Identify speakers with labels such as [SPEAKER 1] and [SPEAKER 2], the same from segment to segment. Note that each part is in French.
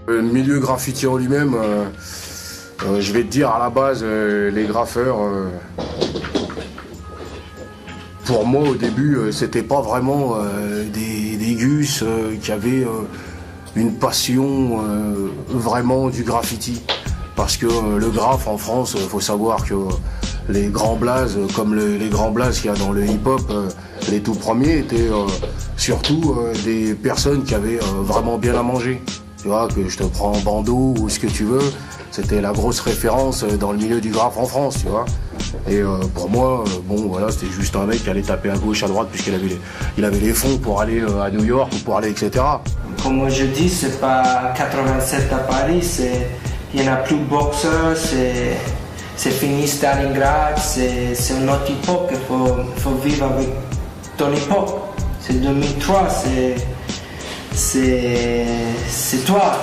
[SPEAKER 1] Le milieu graffiti en lui-même, je vais te dire à la base, les graffeurs, pour moi au début, c'était pas vraiment des gus qui avaient une passion vraiment du graffiti. Parce que le graphe en France, il faut savoir que les grands blazes, comme les grands blazes qu'il y a dans le hip-hop, les tout premiers étaient surtout des personnes qui avaient vraiment bien à manger. Tu vois, que je te prends Bando ou ce que tu veux, c'était la grosse référence dans le milieu du graphe en France, tu vois. Et pour moi, bon voilà, c'était juste un mec qui allait taper à gauche, à droite, puisqu'il avait les fonds pour aller à New York ou pour aller, etc.
[SPEAKER 2] Comme je dis, c'est pas 87 à Paris, il n'y en a plus de boxeurs, c'est fini Stalingrad, c'est une autre époque, il faut vivre avec ton époque. C'est 2003, c'est toi.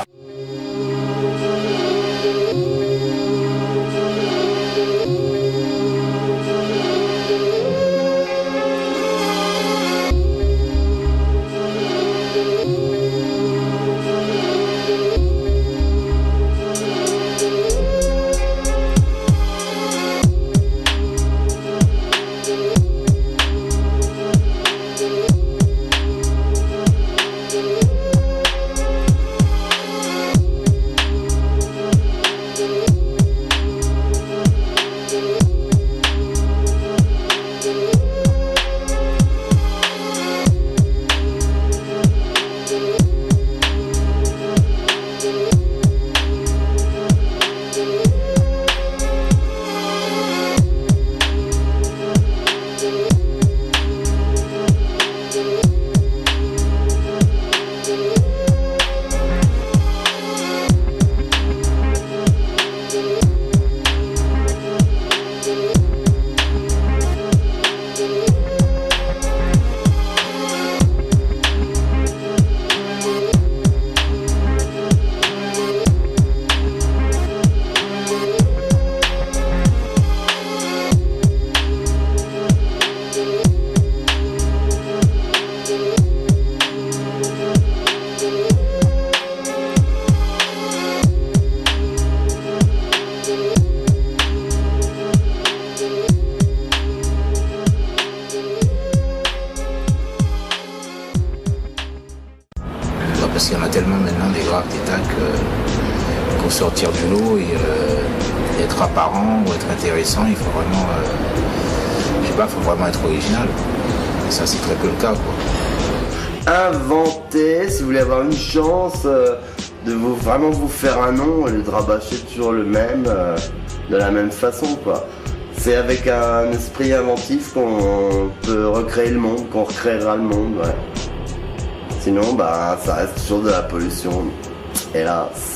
[SPEAKER 3] Parce qu'il y en a tellement maintenant des graves d'état qu'au sortir du lot et être apparent ou être intéressant, il faut vraiment, je sais pas, faut vraiment être original. Et ça, c'est très peu le cas, quoi.
[SPEAKER 4] Inventer, si vous voulez avoir une chance de vraiment vous faire un nom au lieu de rabâcher toujours le même de la même façon, quoi. C'est avec un esprit inventif qu'on peut recréer le monde, qu'on recréera le monde, ouais. Sinon, bah, ça reste toujours de la pollution, hélas.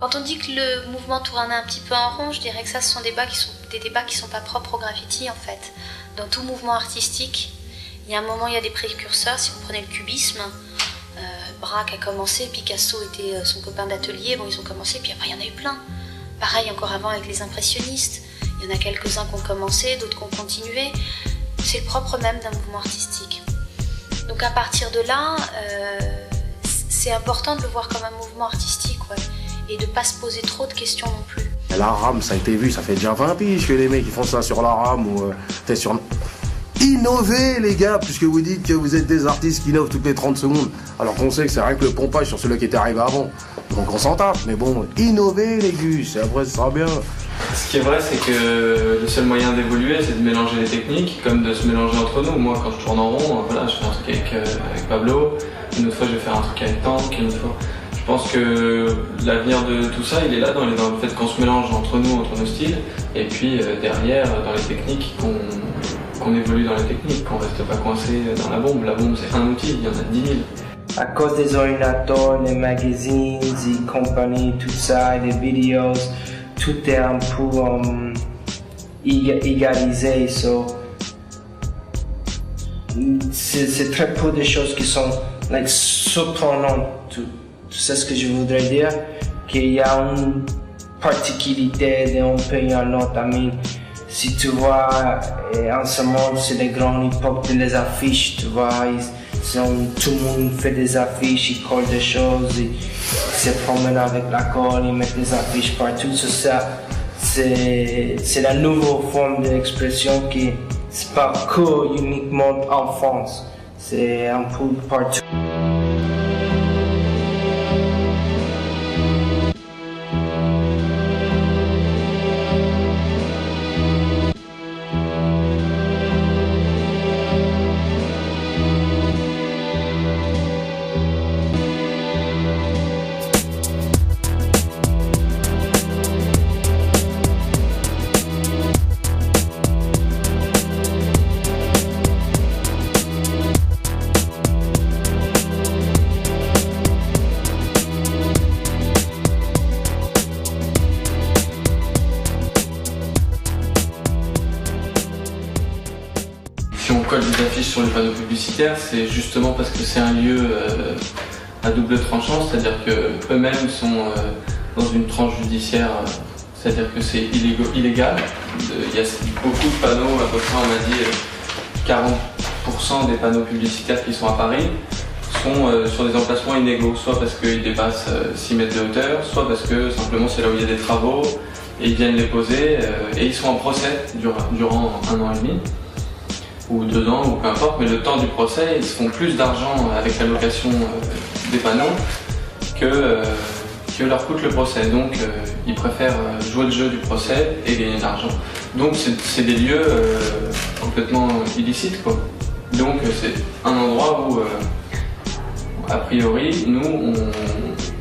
[SPEAKER 5] Quand on dit que le mouvement tourne un petit peu en rond, je dirais que ça, ce sont des débats qui sont pas propres au graffiti en fait. Dans tout mouvement artistique, il y a un moment, il y a des précurseurs. Si vous prenez le cubisme, Braque a commencé, Picasso était son copain d'atelier, bon ils ont commencé, puis après il y en a eu plein. Pareil encore avant avec les impressionnistes, il y en a quelques-uns qui ont commencé, d'autres qui ont continué. C'est le propre même d'un mouvement artistique. Donc à partir de là, c'est important de le voir comme un mouvement artistique, ouais, et de ne pas se poser trop de questions non plus.
[SPEAKER 1] La rame, ça a été vu, ça fait déjà 20 piges que les mecs qui font ça sur la rame ou sur... Innovez les gars, puisque vous dites que vous êtes des artistes qui innovent toutes les 30 secondes, alors qu'on sait que c'est rien que le pompage sur celui qui était arrivé avant. Donc on s'en tape, mais bon, innovez les gus, et après ça sera bien.
[SPEAKER 6] Ce qui est vrai, c'est que le seul moyen d'évoluer, c'est de mélanger les techniques, comme de se mélanger entre nous. Moi, quand je tourne en rond, voilà, je fais un truc avec Pablo, une autre fois je vais faire un truc avec Tank, une autre fois... Je pense que l'avenir de tout ça, il est dans le fait qu'on se mélange entre nous, entre nos styles, et puis derrière, dans les techniques, qu'on évolue dans les techniques, qu'on reste pas coincé dans la bombe. La bombe, c'est un outil, il y en a 10 000.
[SPEAKER 2] À cause des ordinateurs, les magazines, les compagnies, tout ça, les vidéos, tout est un peu égalisé. C'est très peu de choses qui sont surprenantes. Tu sais ce que je voudrais dire? Qu'il y a une particularité d'un pays à l'autre. Si tu vois, en ce moment, c'est les grandes époques de les affiches, tu vois. Tout le monde fait des affiches, ils collent des choses, ils se promènent avec la colle, ils mettent des affiches partout. Ça, c'est la nouvelle forme d'expression qui c'est pas que uniquement en France, c'est un peu partout.
[SPEAKER 6] Si on colle des affiches sur les panneaux publicitaires, c'est justement parce que c'est un lieu à double tranchant, c'est-à-dire qu'eux-mêmes sont dans une tranche judiciaire, c'est-à-dire que c'est illégal. Il y a beaucoup de panneaux, à peu près on m'a dit 40% des panneaux publicitaires qui sont à Paris sont sur des emplacements inégaux, soit parce qu'ils dépassent 6 mètres de hauteur, soit parce que simplement c'est là où il y a des travaux et ils viennent les poser et ils sont en procès durant 1 an et demi. Ou 2 ans, ou peu importe, mais le temps du procès, ils se font plus d'argent avec la location des panneaux que leur coûte le procès. Donc ils préfèrent jouer le jeu du procès et gagner de l'argent. Donc c'est des lieux complètement illicites, quoi. Donc c'est un endroit où, a priori, nous,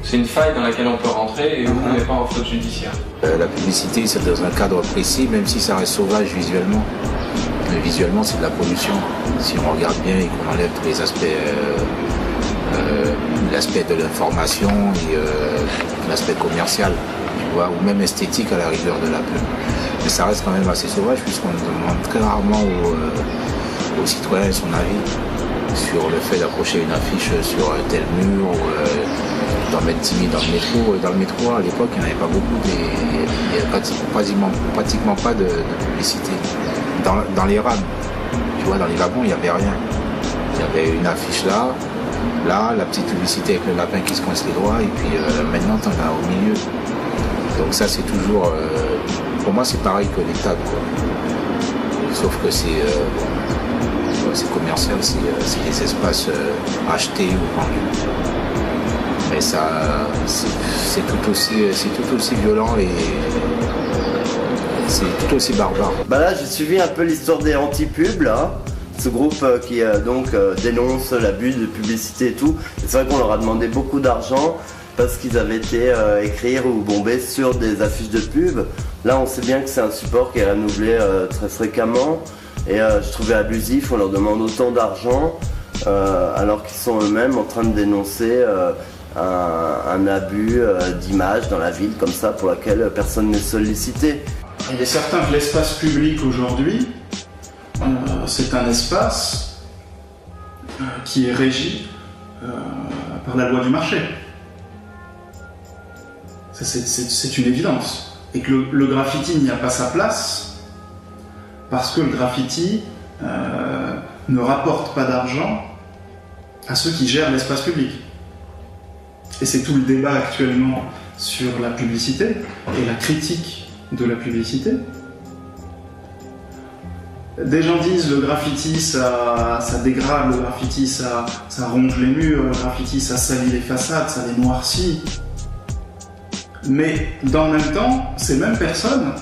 [SPEAKER 6] c'est une faille dans laquelle on peut rentrer et où on n'est pas en faute judiciaire.
[SPEAKER 3] La publicité, c'est dans un cadre précis, même si ça reste sauvage visuellement. Mais visuellement, c'est de la pollution. Si on regarde bien et qu'on enlève tous les aspects, l'aspect de l'information et l'aspect commercial, tu vois, ou même esthétique à la rigueur de la pub. Mais ça reste quand même assez sauvage puisqu'on demande très rarement aux citoyens son avis sur le fait d'accrocher une affiche sur tel mur ou d'en mettre 10 000 dans le métro. Dans le métro, à l'époque, il n'y en avait pas beaucoup, il n'y avait pratiquement pas de publicité. Dans les rames, tu vois, dans les wagons, il n'y avait rien. Il y avait une affiche là, la petite publicité avec le lapin qui se coince les doigts, et puis maintenant, tu en as au milieu. Donc ça, c'est toujours... pour moi, c'est pareil que les tags, quoi. Sauf que c'est commercial, c'est des espaces achetés ou vendus. Mais ça, c'est tout aussi violent et... c'est tout aussi barbare.
[SPEAKER 4] Bah là, j'ai suivi un peu l'histoire des anti-pubs, là. Ce groupe qui dénonce l'abus de publicité et tout. C'est vrai qu'on leur a demandé beaucoup d'argent parce qu'ils avaient été écrire ou bomber sur des affiches de pub. Là, on sait bien que c'est un support qui est renouvelé très fréquemment. Et je trouvais abusif, on leur demande autant d'argent alors qu'ils sont eux-mêmes en train de dénoncer un abus d'image dans la ville comme ça pour laquelle personne n'est sollicité.
[SPEAKER 7] Il est certain que l'espace public aujourd'hui, c'est un espace qui est régi par la loi du marché. C'est une évidence. Et que le graffiti n'y a pas sa place parce que le graffiti ne rapporte pas d'argent à ceux qui gèrent l'espace public. Et c'est tout le débat actuellement sur la publicité et la critique de la publicité. Des gens disent le graffiti ça dégrade, le graffiti ça ronge les murs, le graffiti ça salit les façades, ça les noircit. Mais dans le même temps, ces mêmes personnes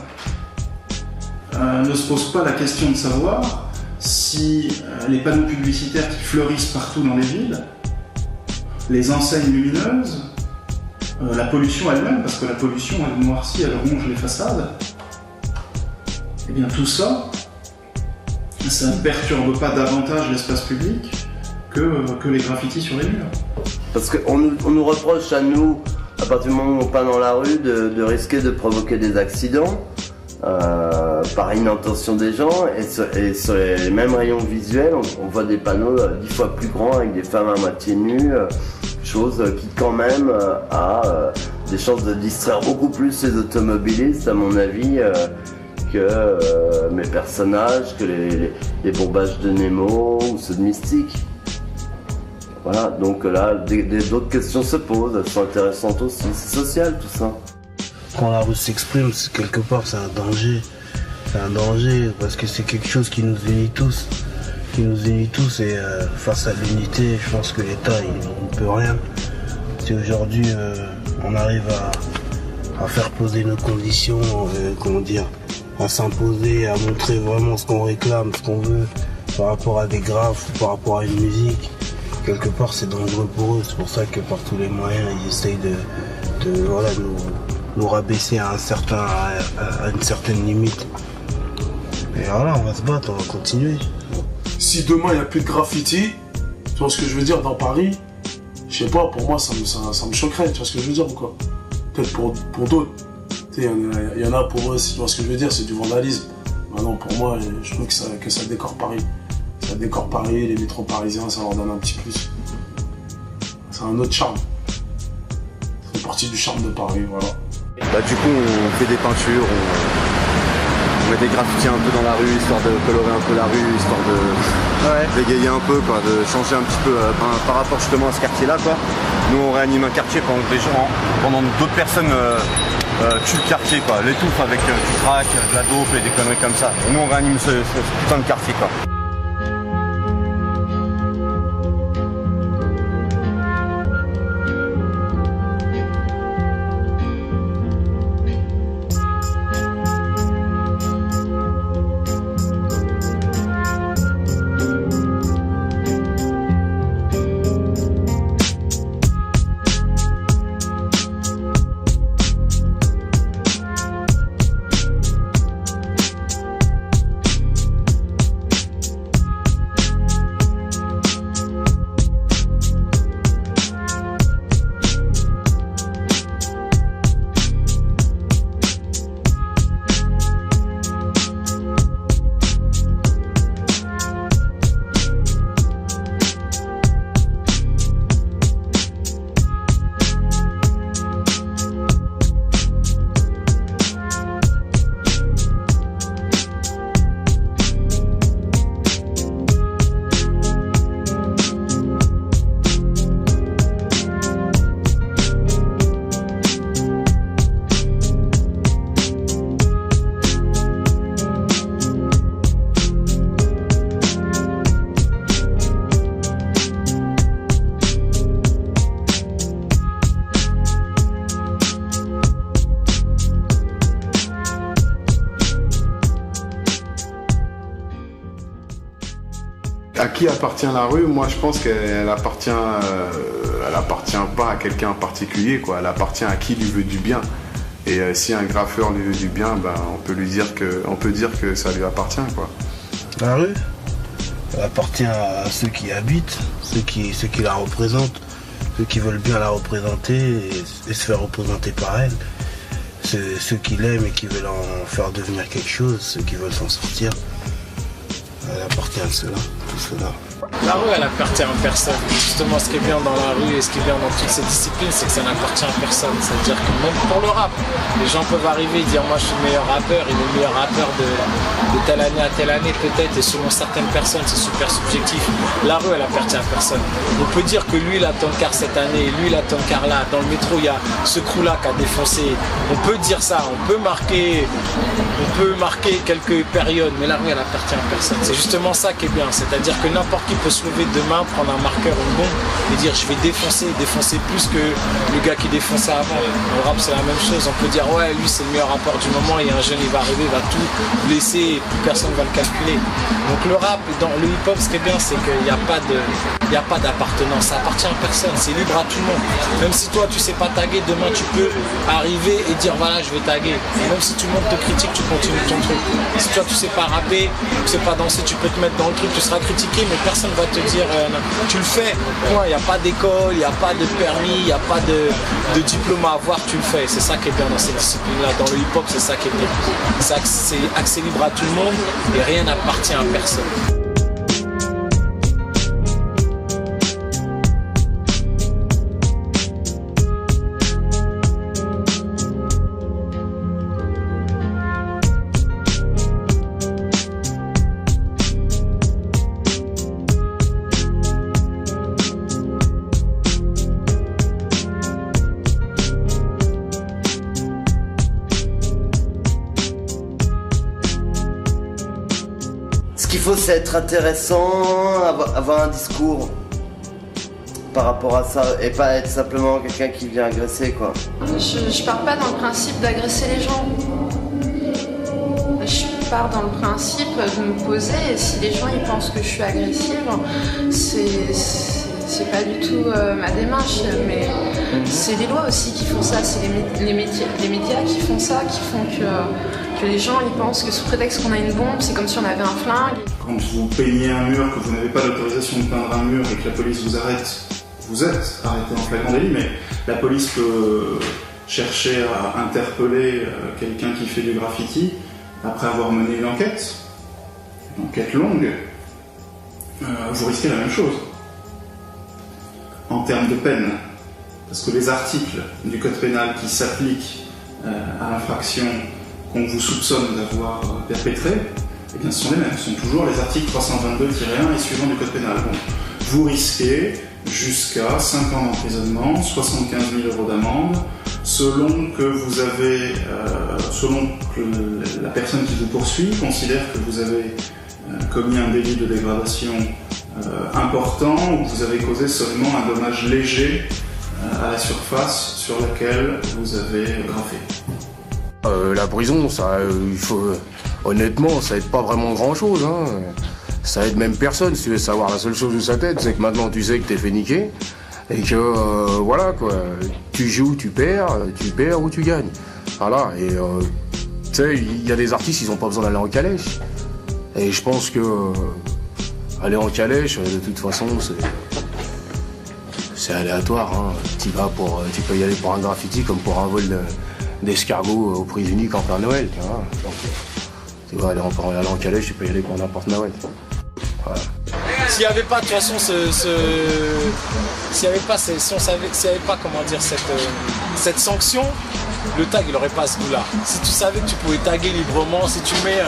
[SPEAKER 7] ne se posent pas la question de savoir si les panneaux publicitaires qui fleurissent partout dans les villes, les enseignes lumineuses, la pollution elle-même, parce que la pollution elle noircit, elle ronge les façades, et bien tout ça, ça ne perturbe pas davantage l'espace public que les graffitis sur les murs.
[SPEAKER 4] Parce qu'on nous reproche à nous, à partir du moment où on peint dans la rue, de risquer de provoquer des accidents par inattention des gens, et sur les mêmes rayons visuels, on voit des panneaux 10 fois plus grands avec des femmes à moitié nues, chose qui quand même a des chances de distraire beaucoup plus les automobilistes, à mon avis, que mes personnages, que les bombages de Nemo ou ceux de Mystique. Voilà, donc là, d'autres questions se posent, elles sont intéressantes aussi, c'est social tout ça.
[SPEAKER 8] Quand la rue s'exprime, quelque part c'est un danger. C'est un danger parce que c'est quelque chose qui nous unit tous. Et face à l'unité, je pense que l'État il ne peut rien. Si aujourd'hui on arrive à faire poser nos conditions, à s'imposer, à montrer vraiment ce qu'on réclame, ce qu'on veut par rapport à des graphes, par rapport à une musique, quelque part c'est dangereux pour eux. C'est pour ça que par tous les moyens ils essayent de nous rabaisser à une certaine limite. Et voilà, on va se battre, on va continuer.
[SPEAKER 9] Si demain il n'y a plus de graffiti, tu vois ce que je veux dire, dans Paris, je sais pas, pour moi ça me choquerait, tu vois ce que je veux dire ou quoi? Peut-être pour d'autres. Il y en a pour eux, tu vois ce que je veux dire, c'est du vandalisme. Maintenant pour moi, je trouve que ça décore Paris. Ça décore Paris, les métros parisiens, ça leur donne un petit plus. C'est un autre charme. Ça fait partie du charme de Paris, voilà.
[SPEAKER 10] Du coup, on fait des peintures, on met des graffitis un peu dans la rue, histoire de colorer un peu la rue, histoire de dégayer un peu, quoi, de changer un petit peu par rapport justement à ce quartier-là, quoi. Nous, on réanime un quartier pendant d'autres personnes tuent le quartier, quoi, l'étouffent avec du crack, de la dope et des conneries comme ça. Et nous, on réanime ce putain de quartier, quoi.
[SPEAKER 11] À qui appartient la rue? Moi, je pense qu'elle appartient, pas à quelqu'un en particulier, quoi. Elle appartient à qui lui veut du bien. Et si un graffeur lui veut du bien, on peut dire que ça lui appartient, quoi.
[SPEAKER 8] La rue, elle appartient à ceux qui y habitent, ceux qui la représentent. ceux qui veulent bien la représenter et se faire représenter par elle. Ceux qui l'aiment et qui veulent en faire devenir quelque chose, ceux qui veulent s'en sortir. Elle appartient à cela, tout cela.
[SPEAKER 12] La rue, elle appartient à personne. Justement, ce qui est bien dans la rue et ce qui est bien dans toutes ces disciplines, c'est que ça n'appartient à personne. C'est-à-dire que même pour le rap, les gens peuvent arriver et dire moi je suis le meilleur rappeur, il est le meilleur rappeur de telle année à telle année peut-être, et selon certaines personnes c'est super subjectif. La rue, elle appartient à personne. On peut dire que lui il a Tonkar cette année, lui il a Tonkar là, dans le métro il y a ce crew-là qui a défoncé. On peut dire ça, on peut marquer quelques périodes, mais la rue elle appartient à personne. C'est justement ça qui est bien, c'est-à-dire que n'importe qui peut se lever demain, prendre un marqueur, une bombe et dire je vais défoncer plus que le gars qui défonçait avant. Le rap c'est la même chose, on peut dire ouais lui c'est le meilleur rappeur du moment et un jeune il va arriver, il va tout laisser et plus personne ne va le calculer. Donc le rap, dans le hip-hop ce qui est bien c'est qu'il n'y a pas d'appartenance, ça appartient à personne, c'est libre à tout le monde. Même si toi tu sais pas taguer, demain tu peux arriver et dire voilà je vais taguer. Et même si tout le monde te critique, tu continues ton truc. Si toi tu sais pas rapper, tu sais pas danser, tu peux te mettre dans le truc, tu seras critiqué mais personne va te dire tu le fais. Il n'y a pas d'école, il n'y a pas de permis, il n'y a pas de diplôme à avoir, tu le fais. C'est ça qui est bien dans cette discipline-là. Dans le hip-hop, c'est ça qui est bien. C'est accès libre à tout le monde et rien n'appartient à personne.
[SPEAKER 4] Ce qu'il faut, c'est être intéressant, avoir un discours par rapport à ça et pas être simplement quelqu'un qui vient agresser quoi.
[SPEAKER 13] Je pars pas dans le principe d'agresser les gens. Je pars dans le principe de me poser et si les gens ils pensent que je suis agressive, c'est pas du tout ma démarche, mais c'est les lois aussi qui font ça, c'est les médias qui font ça, qui font que les gens ils pensent que sous prétexte qu'on a une bombe, c'est comme si on avait un flingue.
[SPEAKER 7] Quand vous peignez un mur, que vous n'avez pas l'autorisation de peindre un mur et que la police vous arrête, vous êtes arrêté en flagrant délit, mais la police peut chercher à interpeller quelqu'un qui fait du graffiti après avoir mené une enquête longue, vous risquez la même chose en termes de peine, parce que les articles du code pénal qui s'appliquent à l'infraction qu'on vous soupçonne d'avoir perpétrée, eh bien, ce sont les mêmes, ce sont toujours les articles 322-1 et suivants du code pénal. Donc, vous risquez jusqu'à 5 ans d'emprisonnement, 75 000 € d'amende, selon que la personne qui vous poursuit considère que vous avez commis un délit de dégradation important ou que vous avez causé seulement un dommage léger à la surface sur laquelle vous avez graffé.
[SPEAKER 1] La prison, ça, honnêtement, ça aide pas vraiment grand-chose. Hein. Ça aide même personne, si tu veux savoir. La seule chose où ça t'aide, c'est que maintenant tu sais que t'es fait niquer et que, voilà, quoi. Tu joues, tu perds ou tu gagnes. Voilà, et tu sais, il y a des artistes, ils ont pas besoin d'aller en calèche. Et je pense que aller en calèche, de toute façon, c'est aléatoire. Hein. Tu peux y aller pour un graffiti comme pour un vol d'escargot au prix unique en plein Noël. Tu vois. Donc, tu vas aller en calèche, tu peux y aller pour n'importe Noël. Voilà.
[SPEAKER 12] S'il n'y avait pas de toute façon s'il n'y avait pas comment dire cette sanction, le tag il aurait pas ce goût-là. Si tu savais que tu pouvais taguer librement, si tu mets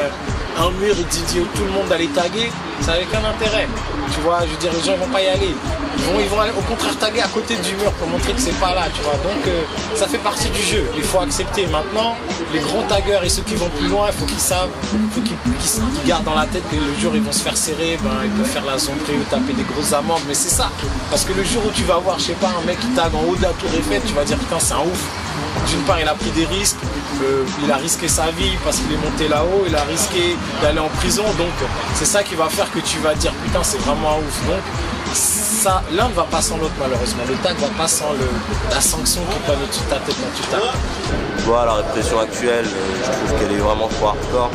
[SPEAKER 12] un mur et tu dis tout le monde d'aller taguer, ça n'avait qu'un intérêt. Tu vois, je veux dire, les gens ils vont pas y aller. Ils vont aller, au contraire taguer à côté du mur pour montrer que c'est pas là, tu vois. Donc ça fait partie du jeu, il faut accepter. Maintenant, les gros taggeurs et ceux qui vont plus loin, il faut qu'ils savent, qu'ils gardent dans la tête que le jour ils vont se faire serrer, ils peuvent faire la zombie ou taper des grosses amendes, mais c'est ça. Parce que le jour où tu vas voir, je sais pas, un mec qui tague en haut de la tour Eiffel, tu vas dire putain c'est un ouf. D'une part il a pris des risques, il a risqué sa vie parce qu'il est monté là-haut, il a risqué d'aller en prison, donc c'est ça qui va faire que tu vas dire putain c'est vraiment un ouf. Donc ça, l'un ne va pas sans l'autre malheureusement, le tag va pas sans la sanction qui plane au-dessus de ta tête quand tu tagues.
[SPEAKER 14] Voilà, la répression actuelle, je trouve qu'elle est vraiment trop hardcore.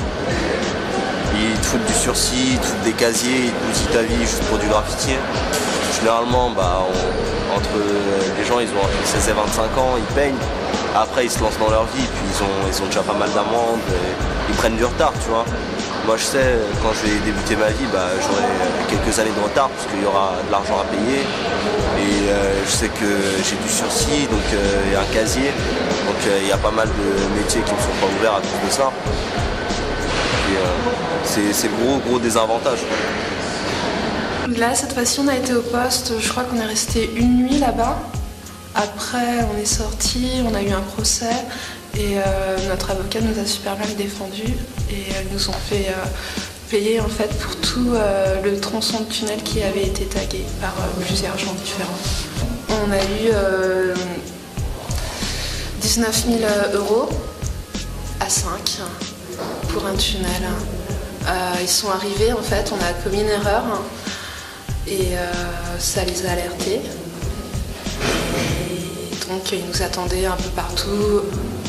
[SPEAKER 14] Ils te foutent du sursis, ils te foutent des casiers, ils te bousillent ta vie juste pour du graffiti. Généralement, les gens, ils ont entre 16 et 25 ans, ils peignent. Après, ils se lancent dans leur vie, puis ils ont déjà pas mal d'amendes, ils prennent du retard, tu vois. Moi, je sais, quand je vais débuter ma vie, j'aurai quelques années de retard, parce qu'il y aura de l'argent à payer. Et je sais que j'ai du sursis, donc il y a un casier. Donc il y a pas mal de métiers qui ne sont pas ouverts à cause de ça. Et c'est le gros désavantage.
[SPEAKER 13] Là, cette fois-ci, on a été au poste, je crois qu'on est resté une nuit là-bas. Après, on est sorti, on a eu un procès et notre avocat nous a super mal défendus et nous ont fait payer en fait pour tout le tronçon de tunnel qui avait été tagué par plusieurs gens différents. On a eu 19 000 € à 5 pour un tunnel. Ils sont arrivés, en fait, on a commis une erreur et ça les a alertés. Et donc ils nous attendaient un peu partout,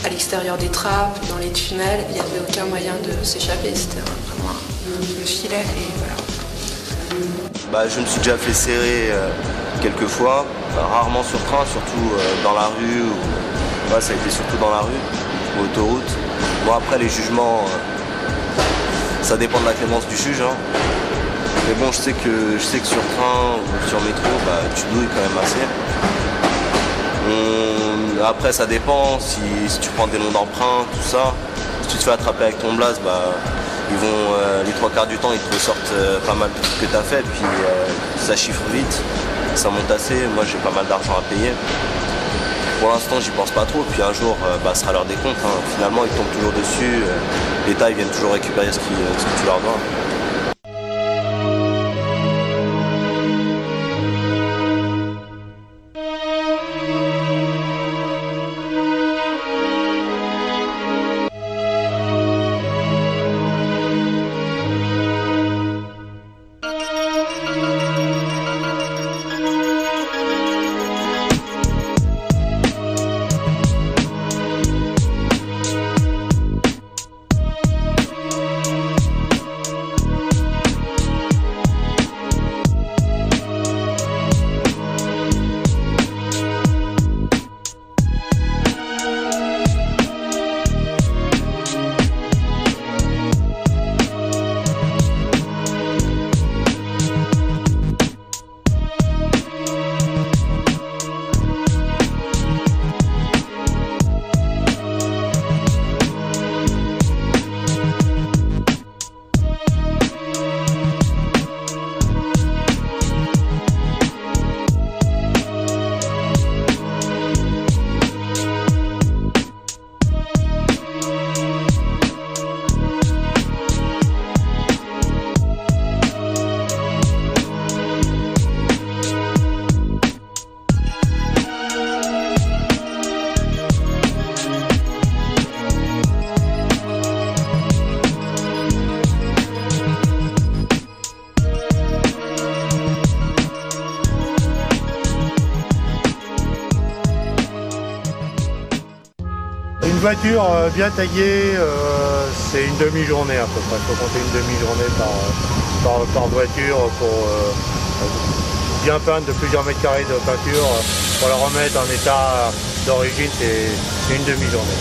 [SPEAKER 13] à l'extérieur des trappes, dans les tunnels. Il n'y avait aucun moyen de s'échapper, c'était vraiment le filet et voilà.
[SPEAKER 14] Je me suis déjà fait serrer quelques fois, rarement sur train, surtout dans la rue. Ça a été surtout dans la rue, ou autoroute. Bon, après les jugements, ça dépend de la clémence du juge. Hein. Mais bon, je sais que sur train ou sur métro, tu douilles quand même assez. Après, ça dépend, si tu prends des noms d'emprunt, tout ça. Si tu te fais attraper avec ton blaze, ils vont, les 3/4 du temps, ils te ressortent pas mal de trucs que tu as fait, puis ça chiffre vite, ça monte assez. Moi, j'ai pas mal d'argent à payer. Pour l'instant, j'y pense pas trop, puis un jour, ce sera l'heure des comptes. Hein. Finalement, ils tombent toujours dessus, l'État, ils viennent toujours récupérer ce que tu leur dois.
[SPEAKER 15] Une voiture bien taillée, c'est une demi-journée à peu près. Il faut compter une demi-journée par voiture pour bien peindre de plusieurs mètres carrés de peinture. Pour la remettre en état d'origine, c'est une demi-journée.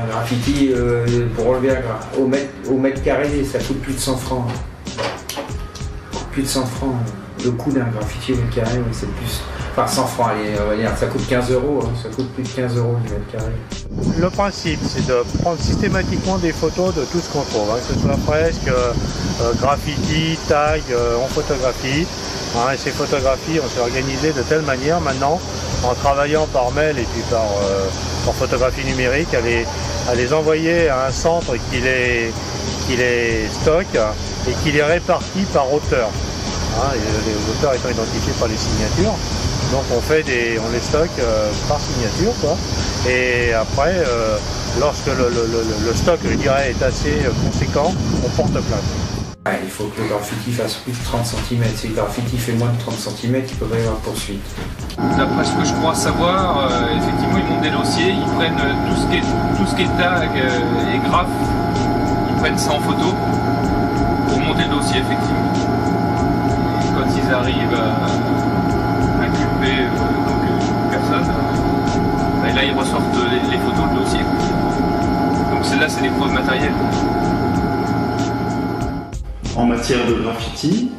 [SPEAKER 16] Graffiti, pour relever au mètre carré, ça coûte plus de 100 francs. Plus de 100 francs. Le coût d'un graffiti au mètre carré, c'est plus. Enfin, 100 francs, allez, on va dire, ça coûte 15 €. Hein, ça coûte plus de 15 € du mètre carré.
[SPEAKER 15] Le principe, c'est de prendre systématiquement des photos de tout ce qu'on trouve, hein, que ce soit fresque, graffiti, tag, en photographie. Hein, et ces photographies, on s'est organisé de telle manière maintenant, en travaillant par mail et puis par photographie numérique, à les envoyer à un centre qui les stocke et qui les répartit par auteur. Hein, et les auteurs étant identifiés par les signatures. Donc on les stocke par signature, quoi. Et après, lorsque le stock, je dirais, est assez conséquent, on porte plainte.
[SPEAKER 16] Ouais, il faut que le graffiti fasse plus de 30 cm. Si le graffiti fait moins de 30 cm, il peut y avoir poursuite.
[SPEAKER 17] D'après ce que je crois savoir, effectivement, ils montent des dossiers, ils prennent tout ce qui est tag et graphe, ils prennent ça en photo pour monter le dossier, effectivement. Et quand ils arrivent à inculper une personne, là ils ressortent les photos de dossier. Donc celles-là, c'est des preuves matérielles.
[SPEAKER 7] En matière de graffiti,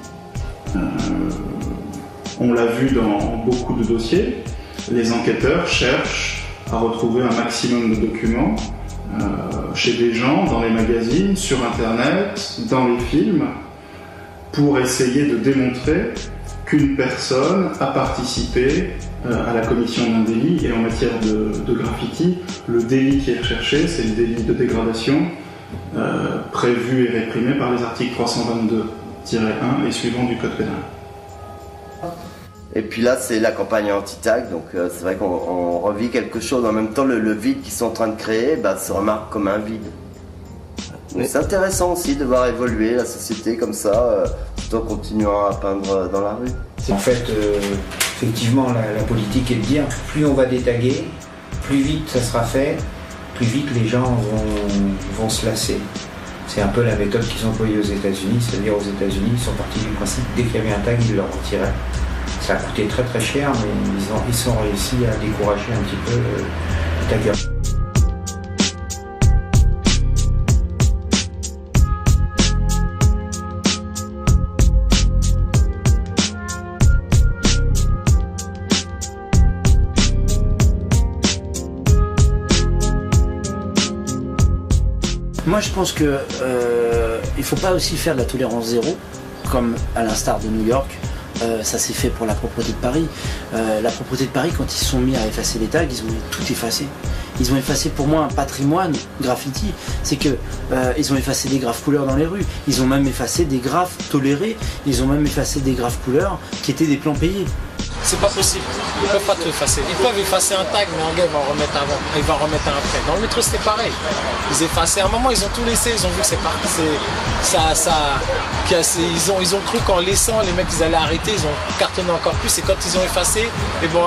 [SPEAKER 7] on l'a vu dans beaucoup de dossiers, les enquêteurs cherchent à retrouver un maximum de documents chez des gens, dans les magazines, sur internet, dans les films, pour essayer de démontrer qu'une personne a participé à la commission d'un délit. Et en matière de graffiti, le délit qui est recherché, c'est le délit de dégradation, prévu et réprimé par les articles 322-1 et suivants du Code pénal.
[SPEAKER 4] Et puis là, c'est la campagne anti-tag, donc c'est vrai qu'on revit quelque chose. En même temps, le vide qu'ils sont en train de créer se remarque comme un vide. Mais c'est intéressant aussi de voir évoluer la société comme ça, tout en continuant à peindre dans la rue.
[SPEAKER 16] En fait, effectivement, la politique est de dire plus on va détaguer, plus vite ça sera fait, plus vite les gens vont se lasser. C'est un peu la méthode qu'ils ont employée aux États-Unis, c'est-à-dire aux États-Unis, ils sont partis du principe dès qu'il y avait un tag, ils le retiraient. Ça a coûté très très cher, mais ils ont réussi à décourager un petit peu les taggers.
[SPEAKER 18] Moi je pense que il faut pas aussi faire de la tolérance zéro, comme à l'instar de New York. Ça s'est fait pour la propreté de Paris. La propreté de Paris, quand ils se sont mis à effacer les tags, ils ont tout effacé. Ils ont effacé pour moi un patrimoine graffiti. C'est que ils ont effacé des graphes couleurs dans les rues. Ils ont même effacé des graphes tolérés. Ils ont même effacé des graphes couleurs qui étaient des plans payés.
[SPEAKER 12] C'est pas possible, ils peuvent pas tout effacer. Ils peuvent effacer un tag, mais un gars va en remettre un avant, il va en remettre un après. Dans le métro c'était pareil. Ils effaçaient à un moment, ils ont tout laissé, ils ont vu que c'est parti. Ils ont cru qu'en laissant, les mecs ils allaient arrêter, ils ont cartonné encore plus. Et quand ils ont effacé, et bon,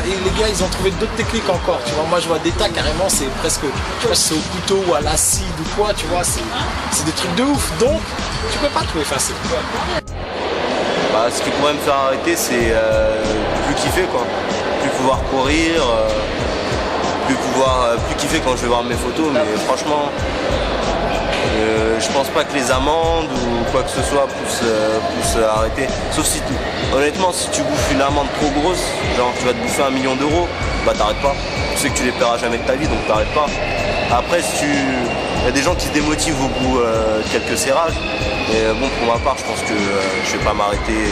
[SPEAKER 12] les gars ils ont trouvé d'autres techniques encore. Tu vois, moi je vois des tags carrément, c'est presque, je sais pas si c'est au couteau ou à l'acide ou quoi, tu vois, c'est des trucs de ouf. Donc tu peux pas tout effacer.
[SPEAKER 14] Ce qui pourrait me faire arrêter, c'est plus kiffer, quoi. Plus pouvoir courir, plus kiffer quand je vais voir mes photos. Mais franchement, je pense pas que les amendes ou quoi que ce soit poussent à arrêter. Sauf si, honnêtement, si tu bouffes une amende trop grosse, genre tu vas te bouffer 1 million d'euros, t'arrêtes pas. Tu sais que tu les paieras jamais de ta vie, donc t'arrêtes pas. Après, il y a des gens qui se démotivent au bout de quelques serrages. Mais bon, pour ma part, je pense que je vais pas m'arrêter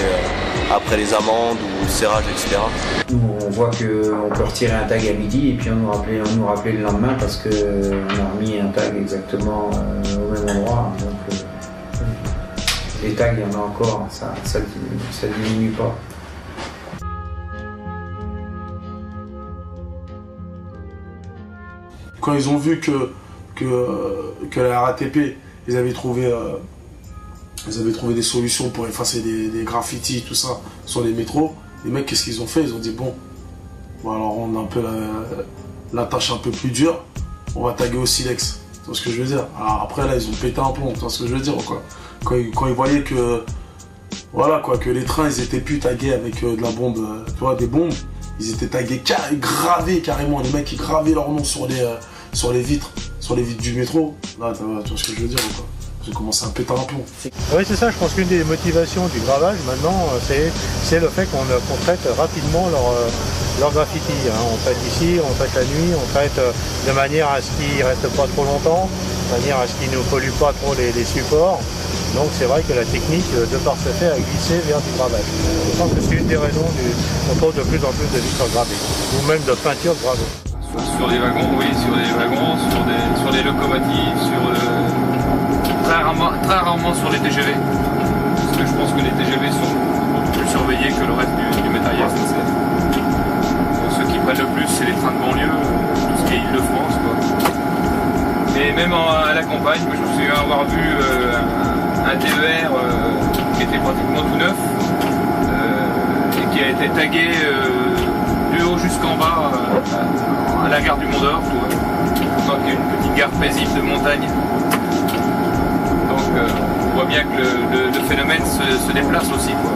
[SPEAKER 14] après les amendes ou le serrage, etc.
[SPEAKER 16] Nous, on voit qu'on peut retirer un tag à midi et puis on nous rappelait le lendemain parce qu'on a remis un tag exactement au même endroit. Donc les tags, il y en a encore, ça diminue pas.
[SPEAKER 9] Quand ils ont vu que la RATP, ils avaient trouvé des solutions pour effacer des graffitis, tout ça, sur les métros. Les mecs, qu'est-ce qu'ils ont fait? Ils ont dit, bon alors on a un peu la tâche un peu plus dure, on va taguer au silex. Tu vois ce que je veux dire? Alors après, là, ils ont pété un plomb, tu vois ce que je veux dire, quoi. Quand ils voyaient que, voilà, quoi, que les trains, ils étaient plus tagués avec de la bombe, tu vois, des bombes, ils étaient tagués, gravés carrément, les mecs, ils gravaient leur nom sur les vitres du métro. Là, tu vois ce que je veux dire, quoi. J'ai commencé à péter un plomb.
[SPEAKER 15] Oui, c'est ça, je pense qu'une des motivations du gravage maintenant, c'est le fait qu'on traite rapidement leur graffiti. Hein. On traite ici, on traite la nuit, on traite de manière à ce qu'ils ne restent pas trop longtemps, de manière à ce qu'ils ne polluent pas trop les supports. Donc c'est vrai que la technique, de par ce fait, a glissé vers du gravage. Je pense que c'est une des raisons qu'on trouve de plus en plus de vitres gravées, ou même de peintures gravées.
[SPEAKER 17] Sur les wagons, oui, sur les wagons, sur les locomotives, très rarement sur les TGV. Parce que je pense que les TGV sont beaucoup plus surveillés que le reste du matériel SNCF. Bon, ceux qui prennent le plus, c'est les trains de banlieue, tout ce qui est Île-de-France, quoi. Et même à la campagne, je me souviens avoir vu un TER qui était pratiquement tout neuf et qui a été tagué du haut jusqu'en bas à la gare du Mont-d'Or, donc il y a une petite gare paisible de montagne. Donc on voit bien que le phénomène se déplace aussi, quoi.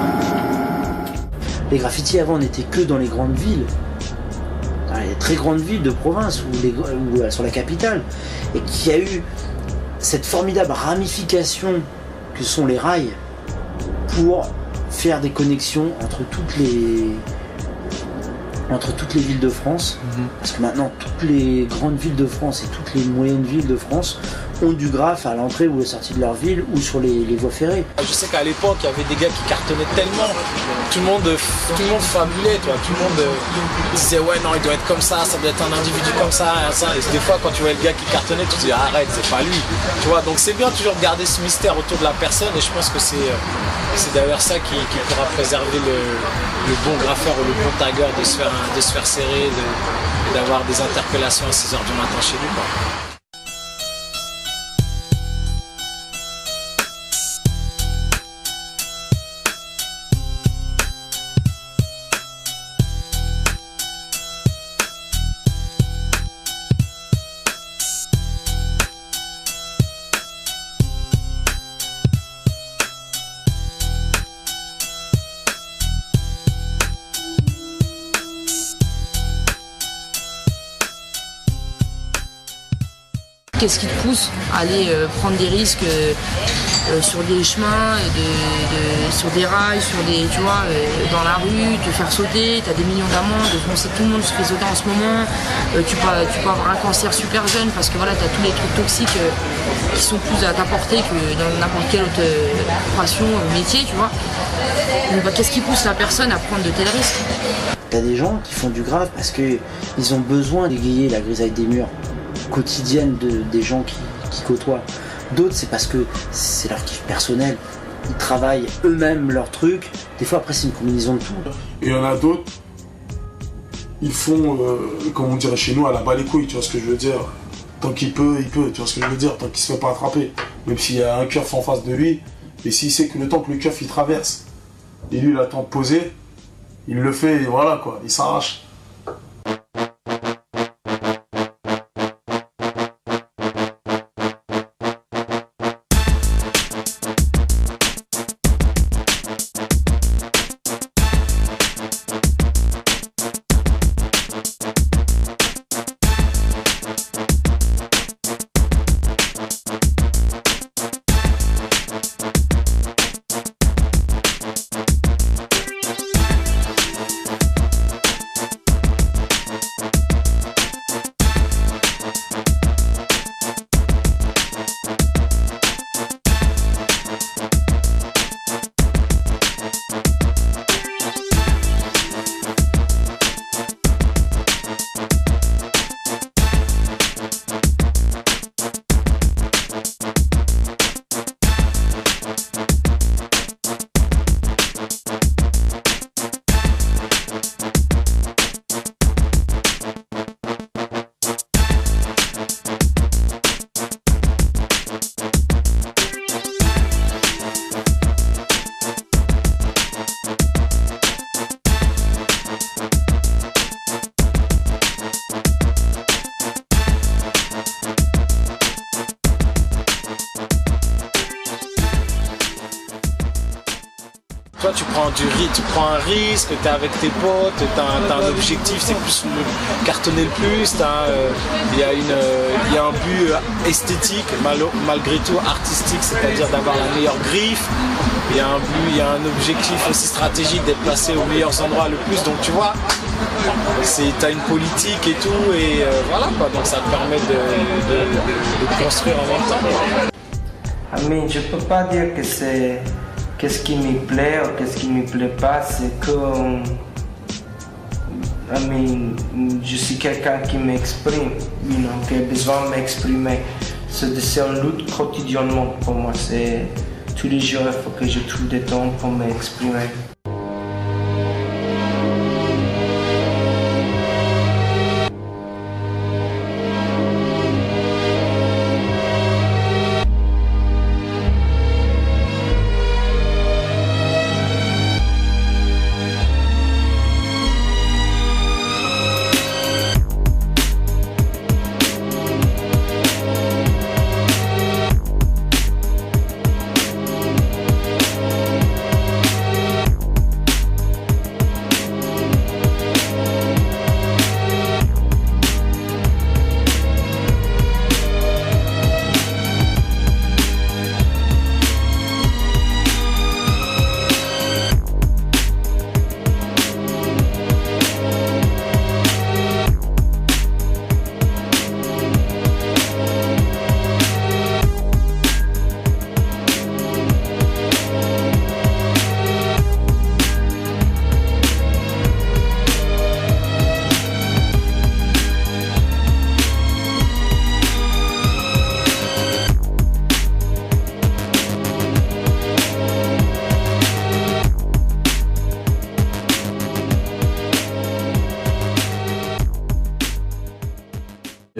[SPEAKER 18] Les graffitis avant n'étaient que dans les grandes villes. Dans les très grandes villes de province ou sur la capitale, et qui a eu cette formidable ramification que sont les rails pour faire des connexions entre toutes les villes de France, parce que maintenant toutes les grandes villes de France et toutes les moyennes villes de France ont du graphe à l'entrée ou à la sortie de leur ville ou sur les voies ferrées.
[SPEAKER 12] Je sais qu'à l'époque, il y avait des gars qui cartonnaient tellement, tout le monde fabulait, toi. Tout le monde disait ouais non il doit être comme ça doit être un individu comme ça. Et des fois quand tu vois le gars qui cartonnait, tu te dis arrête, c'est pas lui. Tu vois, donc c'est bien toujours de garder ce mystère autour de la personne, et je pense que c'est d'ailleurs ça qui pourra préserver le bon graffeur ou le bon tagueur de se faire serrer et d'avoir des interpellations à 6h du matin chez lui, quoi.
[SPEAKER 19] Qu'est-ce qui te pousse à aller prendre des risques sur des chemins, sur des rails, tu vois, dans la rue, te faire sauter, tu as des millions d'amendes, tout le monde se fait sauter en ce moment, tu peux avoir un cancer super jeune parce que voilà, tu as tous les trucs toxiques qui sont plus à ta portée que dans n'importe quelle autre passion, métier, tu vois. Donc bah, qu'est-ce qui pousse la personne à prendre de tels risques?
[SPEAKER 18] T'as des gens qui font du grave parce qu'ils ont besoin d'égayer la grisaille des murs quotidienne des gens qui côtoient. D'autres, c'est parce que c'est leur kiff personnel. Ils travaillent eux-mêmes leur truc. Des fois, après, c'est une combinaison de tout.
[SPEAKER 9] Et il y en a d'autres, ils font, comme on dirait chez nous, à la balle les couilles, tu vois ce que je veux dire. Tant qu'il peut, il peut, tu vois ce que je veux dire. Tant qu'il se fait pas attraper. Même s'il y a un keuf en face de lui, et s'il sait que le temps que le keuf il traverse, et lui il attend de poser, il le fait et voilà quoi, il s'arrache.
[SPEAKER 12] Toi, tu prends un risque, tu es avec tes potes, tu as un objectif, c'est plus cartonner le plus, il y a un but esthétique, malgré tout artistique, c'est-à-dire d'avoir la meilleure griffe. Il y a un objectif aussi stratégique d'être placé aux meilleurs endroits le plus. Donc tu vois, tu as une politique et tout, et voilà quoi, donc ça te permet de construire en même temps.
[SPEAKER 2] Mais je peux pas dire que c'est qu'est-ce qui me plaît ou qu'est-ce qui me plaît pas, c'est que je suis quelqu'un qui m'exprime, qui a besoin de m'exprimer. C'est une lutte quotidiennement pour moi. C'est tous les jours, il faut que je trouve du temps pour m'exprimer.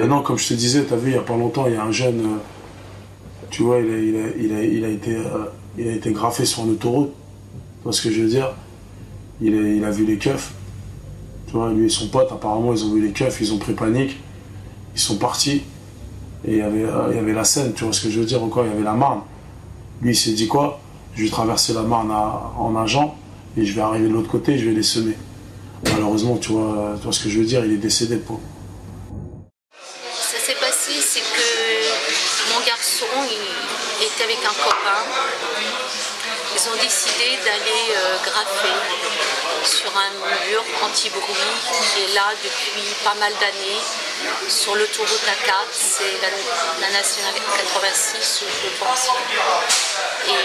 [SPEAKER 9] Non, comme je te disais, t'as vu, il y a pas longtemps, il y a un jeune, tu vois, il a été graffé sur une autoroute. Tu vois ce que je veux dire? Il a vu les keufs. Tu vois, lui et son pote, apparemment, ils ont vu les keufs, ils ont pris panique. Ils sont partis. Et il y avait la Seine, tu vois ce que je veux dire encore, il y avait la Marne. Lui, il s'est dit quoi? Je vais traverser la Marne en nageant et je vais arriver de l'autre côté et je vais les semer. Malheureusement, tu vois ce que je veux dire, il est décédé, le pauvre.
[SPEAKER 5] C'est que mon garçon il était avec un copain. Ils ont décidé d'aller graffer sur un mur anti-bruit qui est là depuis pas mal d'années sur l'autoroute A4, c'est la nationale 86 je pense. Et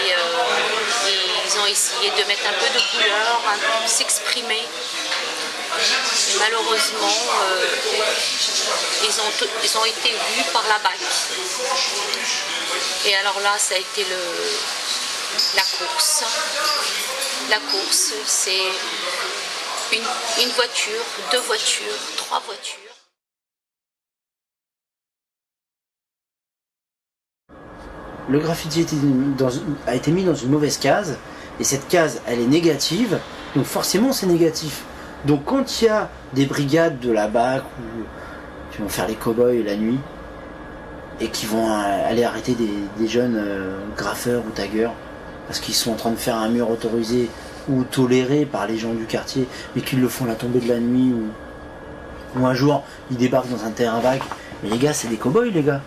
[SPEAKER 5] ils ont essayé de mettre un peu de couleur, s'exprimer. Et malheureusement, ils ont été vus par la BAC. Et alors là, ça a été la course. La course, c'est une voiture, 2 voitures, 3 voitures.
[SPEAKER 18] Le graffiti a été mis dans une mauvaise case, et cette case, elle est négative, donc forcément c'est négatif. Donc quand il y a des brigades de la BAC qui vont faire les cow-boys la nuit et qui vont aller arrêter des jeunes graffeurs ou taggeurs parce qu'ils sont en train de faire un mur autorisé ou toléré par les gens du quartier mais qu'ils le font à la tombée de la nuit ou un jour ils débarquent dans un terrain vague, mais les gars c'est des cow-boys les gars,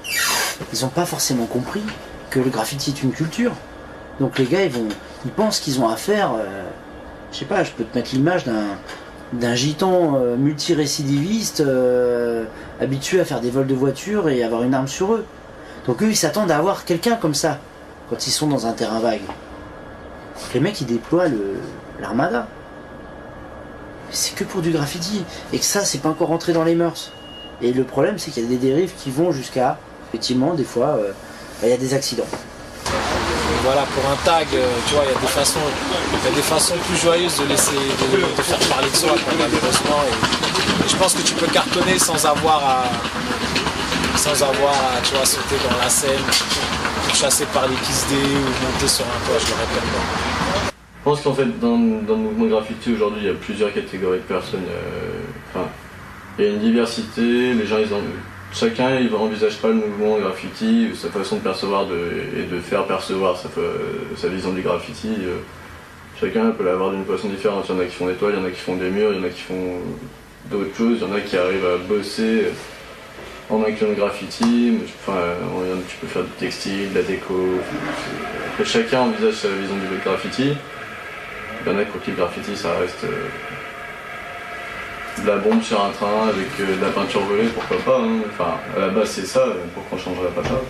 [SPEAKER 18] ils n'ont pas forcément compris que le graffiti est une culture. Donc les gars ils pensent qu'ils ont affaire, je sais pas, je peux te mettre l'image d'un gitan multirécidiviste habitué à faire des vols de voitures et avoir une arme sur eux. Donc eux ils s'attendent à avoir quelqu'un comme ça quand ils sont dans un terrain vague. Donc les mecs ils déploient l'armada. C'est que pour du graffiti. Et que ça c'est pas encore rentré dans les mœurs. Et le problème c'est qu'il y a des dérives qui vont jusqu'à, effectivement des fois, il y a des accidents.
[SPEAKER 12] Voilà, pour un tag, tu vois, il y a des façons plus joyeuses de faire parler de soi, malheureusement. Et je pense que tu peux cartonner sans avoir à tu vois, sauter dans la scène, chasser par les Kiss Day ou monter sur un toit, je le répète pas.
[SPEAKER 6] Je pense qu'en fait, dans le mouvement graffiti aujourd'hui, il y a plusieurs catégories de personnes. Il y a une diversité, les gens, chacun il n'envisage pas le mouvement graffiti, sa façon de percevoir et de faire percevoir sa vision du graffiti. Chacun peut l'avoir d'une façon différente. Il y en a qui font des toiles, il y en a qui font des murs, il y en a qui font d'autres choses, il y en a qui arrivent à bosser en incluant le graffiti. Tu peux faire du textile, de la déco. Après, chacun envisage sa vision du graffiti. Il y en a pour qui le graffiti ça reste de la bombe sur un train avec de la peinture volée, pourquoi pas, hein. Enfin, à la base c'est ça, pourquoi on changerait pas ça?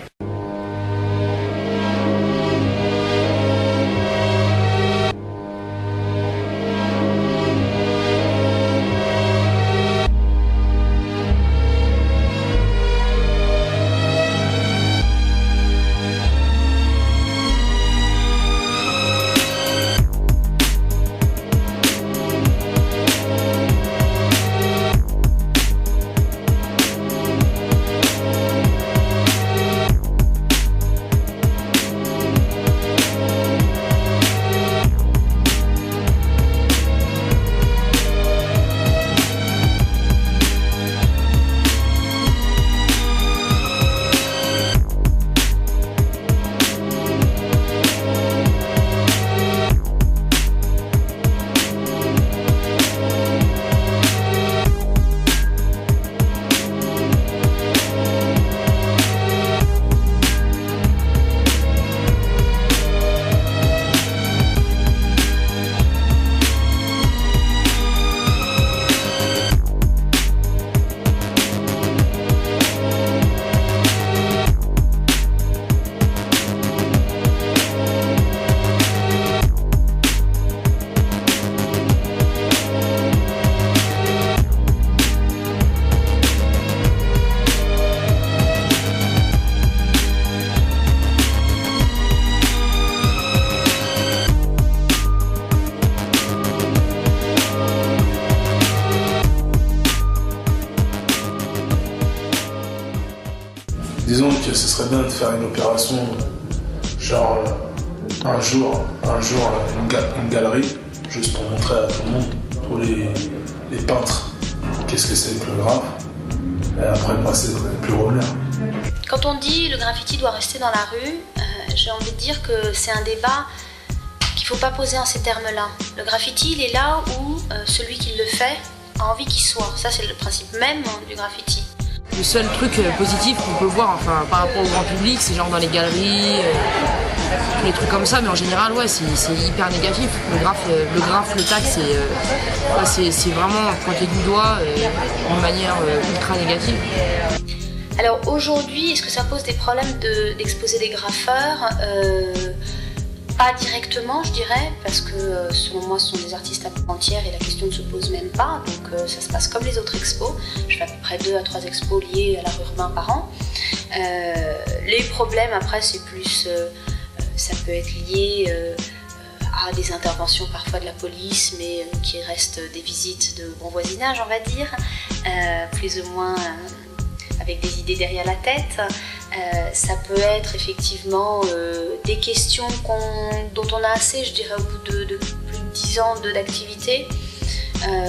[SPEAKER 9] que ce serait bien de faire une opération, genre un jour une galerie, juste pour montrer à tout le monde, tous les peintres, qu'est-ce que c'est que le graphe, et après passer dans les plus revenir.
[SPEAKER 5] Quand on dit le graffiti doit rester dans la rue, j'ai envie de dire que c'est un débat qu'il ne faut pas poser en ces termes-là. Le graffiti, il est là où celui qui le fait a envie qu'il soit. Ça, c'est le principe même du graffiti.
[SPEAKER 19] Le seul truc positif qu'on peut voir, enfin, par rapport au grand public, c'est genre dans les galeries, les trucs comme ça, mais en général, ouais, c'est hyper négatif. Le graphe, le tag, c'est vraiment pointé du doigt d'une manière ultra négative.
[SPEAKER 5] Alors aujourd'hui, est-ce que ça pose des problèmes d'exposer des graffeurs ? Pas directement, je dirais, parce que selon moi, ce sont des artistes à part entière et la question ne se pose même pas. Donc ça se passe comme les autres expos. Je fais à peu près 2 à 3 expos liés à l'art urbain par an. Les problèmes, après, c'est plus... ça peut être lié à des interventions parfois de la police, mais qui restent des visites de bon voisinage, on va dire, plus ou moins avec des idées derrière la tête. Ça peut être effectivement des questions dont on a assez, je dirais, au bout de plus de 10 ans d'activité.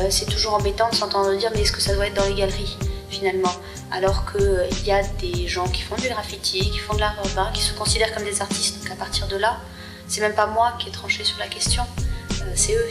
[SPEAKER 5] C'est toujours embêtant de s'entendre dire mais est-ce que ça doit être dans les galeries finalement, alors qu'il y a des gens qui font du graffiti, qui font de l'art urbain, qui se considèrent comme des artistes. Donc à partir de là, c'est même pas moi qui ai tranché sur la question, c'est eux.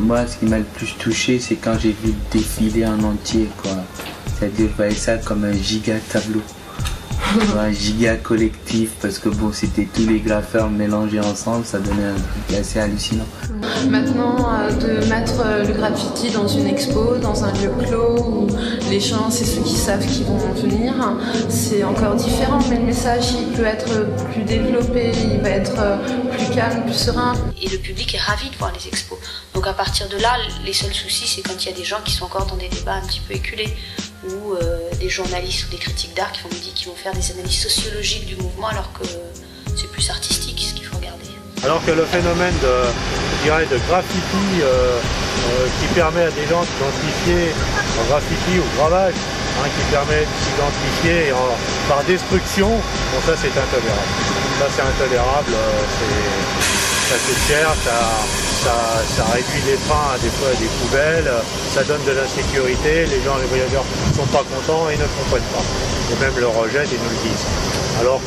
[SPEAKER 16] Moi, ce qui m'a le plus touché, c'est quand j'ai vu le défilé en entier, quoi. C'est-à-dire, je voyais ça comme un giga tableau, un giga collectif, parce que bon, c'était tous les graffeurs mélangés ensemble, ça donnait un truc assez hallucinant.
[SPEAKER 13] Maintenant, de mettre le graffiti dans une expo, dans un lieu clos, où les gens, c'est ceux qui savent qui vont venir, c'est encore différent, mais le message, il peut être plus développé, il va être plus calme, plus serein.
[SPEAKER 5] Et le public est ravi de voir les expos. Donc à partir de là, les seuls soucis, c'est quand il y a des gens qui sont encore dans des débats un petit peu éculés, ou des journalistes ou des critiques d'art qui vont faire des analyses sociologiques du mouvement, alors que c'est plus artistique ce qu'il faut regarder.
[SPEAKER 15] Alors que le phénomène de graffiti qui permet à des gens de s'identifier en graffiti ou gravage, qui permet de s'identifier par destruction, bon ça c'est intolérable. Ça c'est intolérable, ça coûte cher, ça réduit les trains des fois à des poubelles, ça donne de l'insécurité, les voyageurs ne sont pas contents et ne comprennent pas. Et même le rejettent et nous le disent. Alors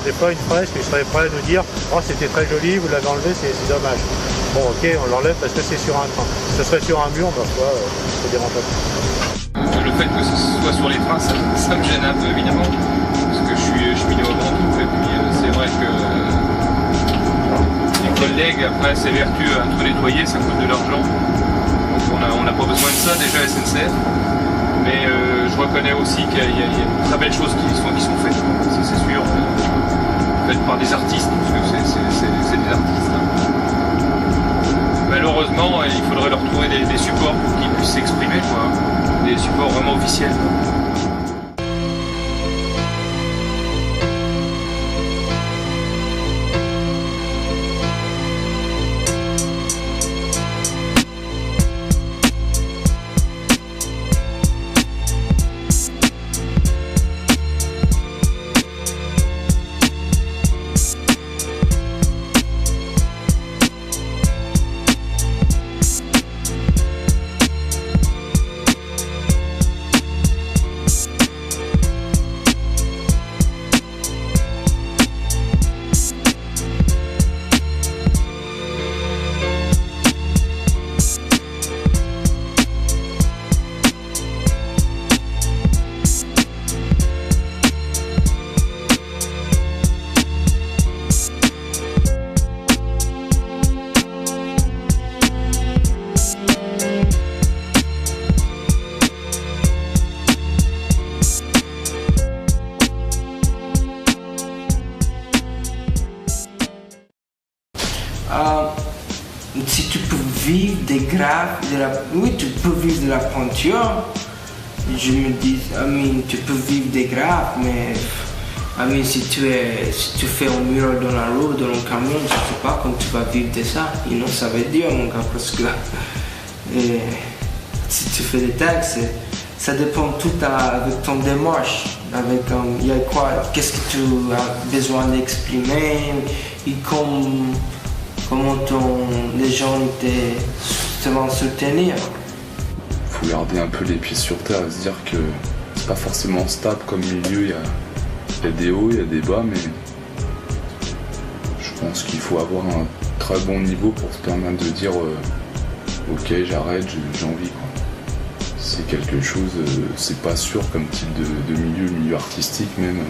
[SPEAKER 15] des fois une fresque, ils seraient prêts à nous dire « Oh c'était très joli, vous l'avez enlevé, c'est dommage ». Bon ok, on l'enlève parce que c'est sur un train. Ce serait sur un mur, ma foi, ça ne dérange pas.
[SPEAKER 17] Le fait que ce soit sur les trains, ça me gêne un peu évidemment, parce que je suis né au Grand Tour, et puis c'est vrai que les collègues après s'évertuent à tout nettoyer, ça coûte de l'argent. Donc on n'a pas besoin de ça déjà SNCF. Mais je reconnais aussi qu'il y a de très belles choses qui sont faites, ça c'est sûr, faites par des artistes, parce que c'est des artistes. Malheureusement, il faudrait leur trouver des supports pour qu'ils puissent s'exprimer, des supports vraiment officiels.
[SPEAKER 2] graphes, oui, tu peux vivre de la peinture. Je me dis, tu peux vivre des graphes, mais si tu fais un mural dans la rue, dans le camion, je ne sais pas quand tu vas vivre de ça. Ça veut dire, mon gars, parce que si tu fais des textes, ça dépend tout avec ton démarche. Avec il y a quoi, qu'est-ce que tu as besoin d'exprimer, et comment les gens te vont soutenir.
[SPEAKER 20] Faut garder un peu les pieds sur terre et se dire que c'est pas forcément stable comme milieu. Il y a des hauts, il y a des bas, mais je pense qu'il faut avoir un très bon niveau pour se permettre de dire ok, j'arrête, j'ai envie. C'est quelque chose, c'est pas sûr comme type de milieu artistique même.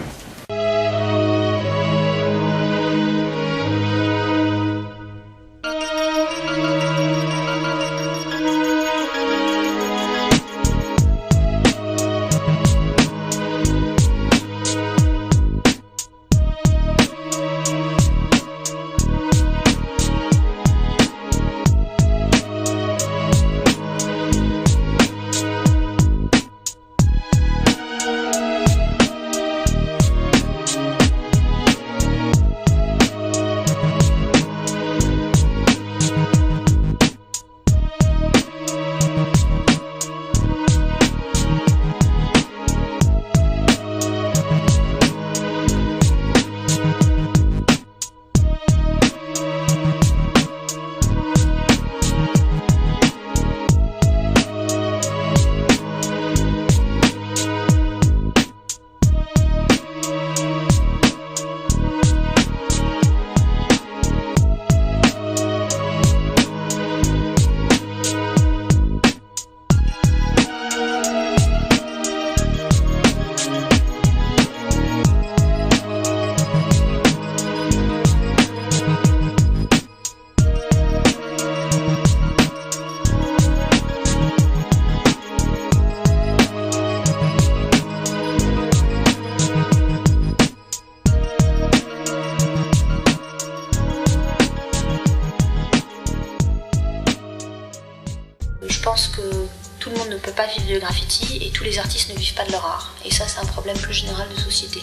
[SPEAKER 5] De graffiti et tous les artistes ne vivent pas de leur art. Et ça, c'est un problème plus général de société.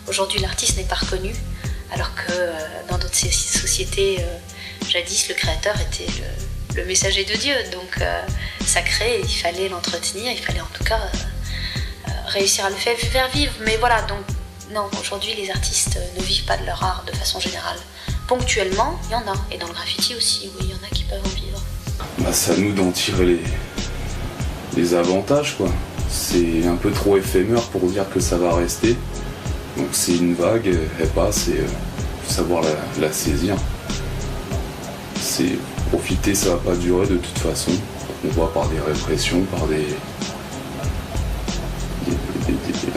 [SPEAKER 5] Aujourd'hui, l'artiste n'est pas reconnu, alors que dans d'autres sociétés, jadis, le créateur était le messager de Dieu. Donc, sacré, il fallait l'entretenir, il fallait en tout cas réussir à le faire vivre. Mais voilà, donc, non, aujourd'hui, les artistes ne vivent pas de leur art de façon générale. Ponctuellement, il y en a. Et dans le graffiti aussi, oui, il y en a qui peuvent en vivre.
[SPEAKER 20] C'est à nous d'en tirer les avantages, quoi. C'est un peu trop éphémère pour dire que ça va rester. Donc c'est une vague, elle passe et faut savoir la saisir. C'est profiter, ça va pas durer de toute façon. On voit par des répressions, par des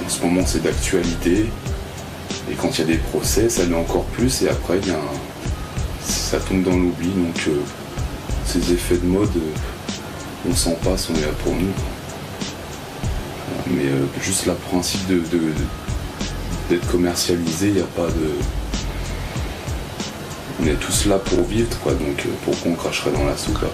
[SPEAKER 20] en ce moment c'est d'actualité. Et quand il y a des procès, ça l'est encore plus et après ça tombe dans l'oubli. Donc ces effets de mode, on s'en passe, on est là pour nous. Mais juste le principe d'être commercialisé, il n'y a pas de... On est tous là pour vivre, quoi, donc pourquoi on cracherait dans la soupe après ?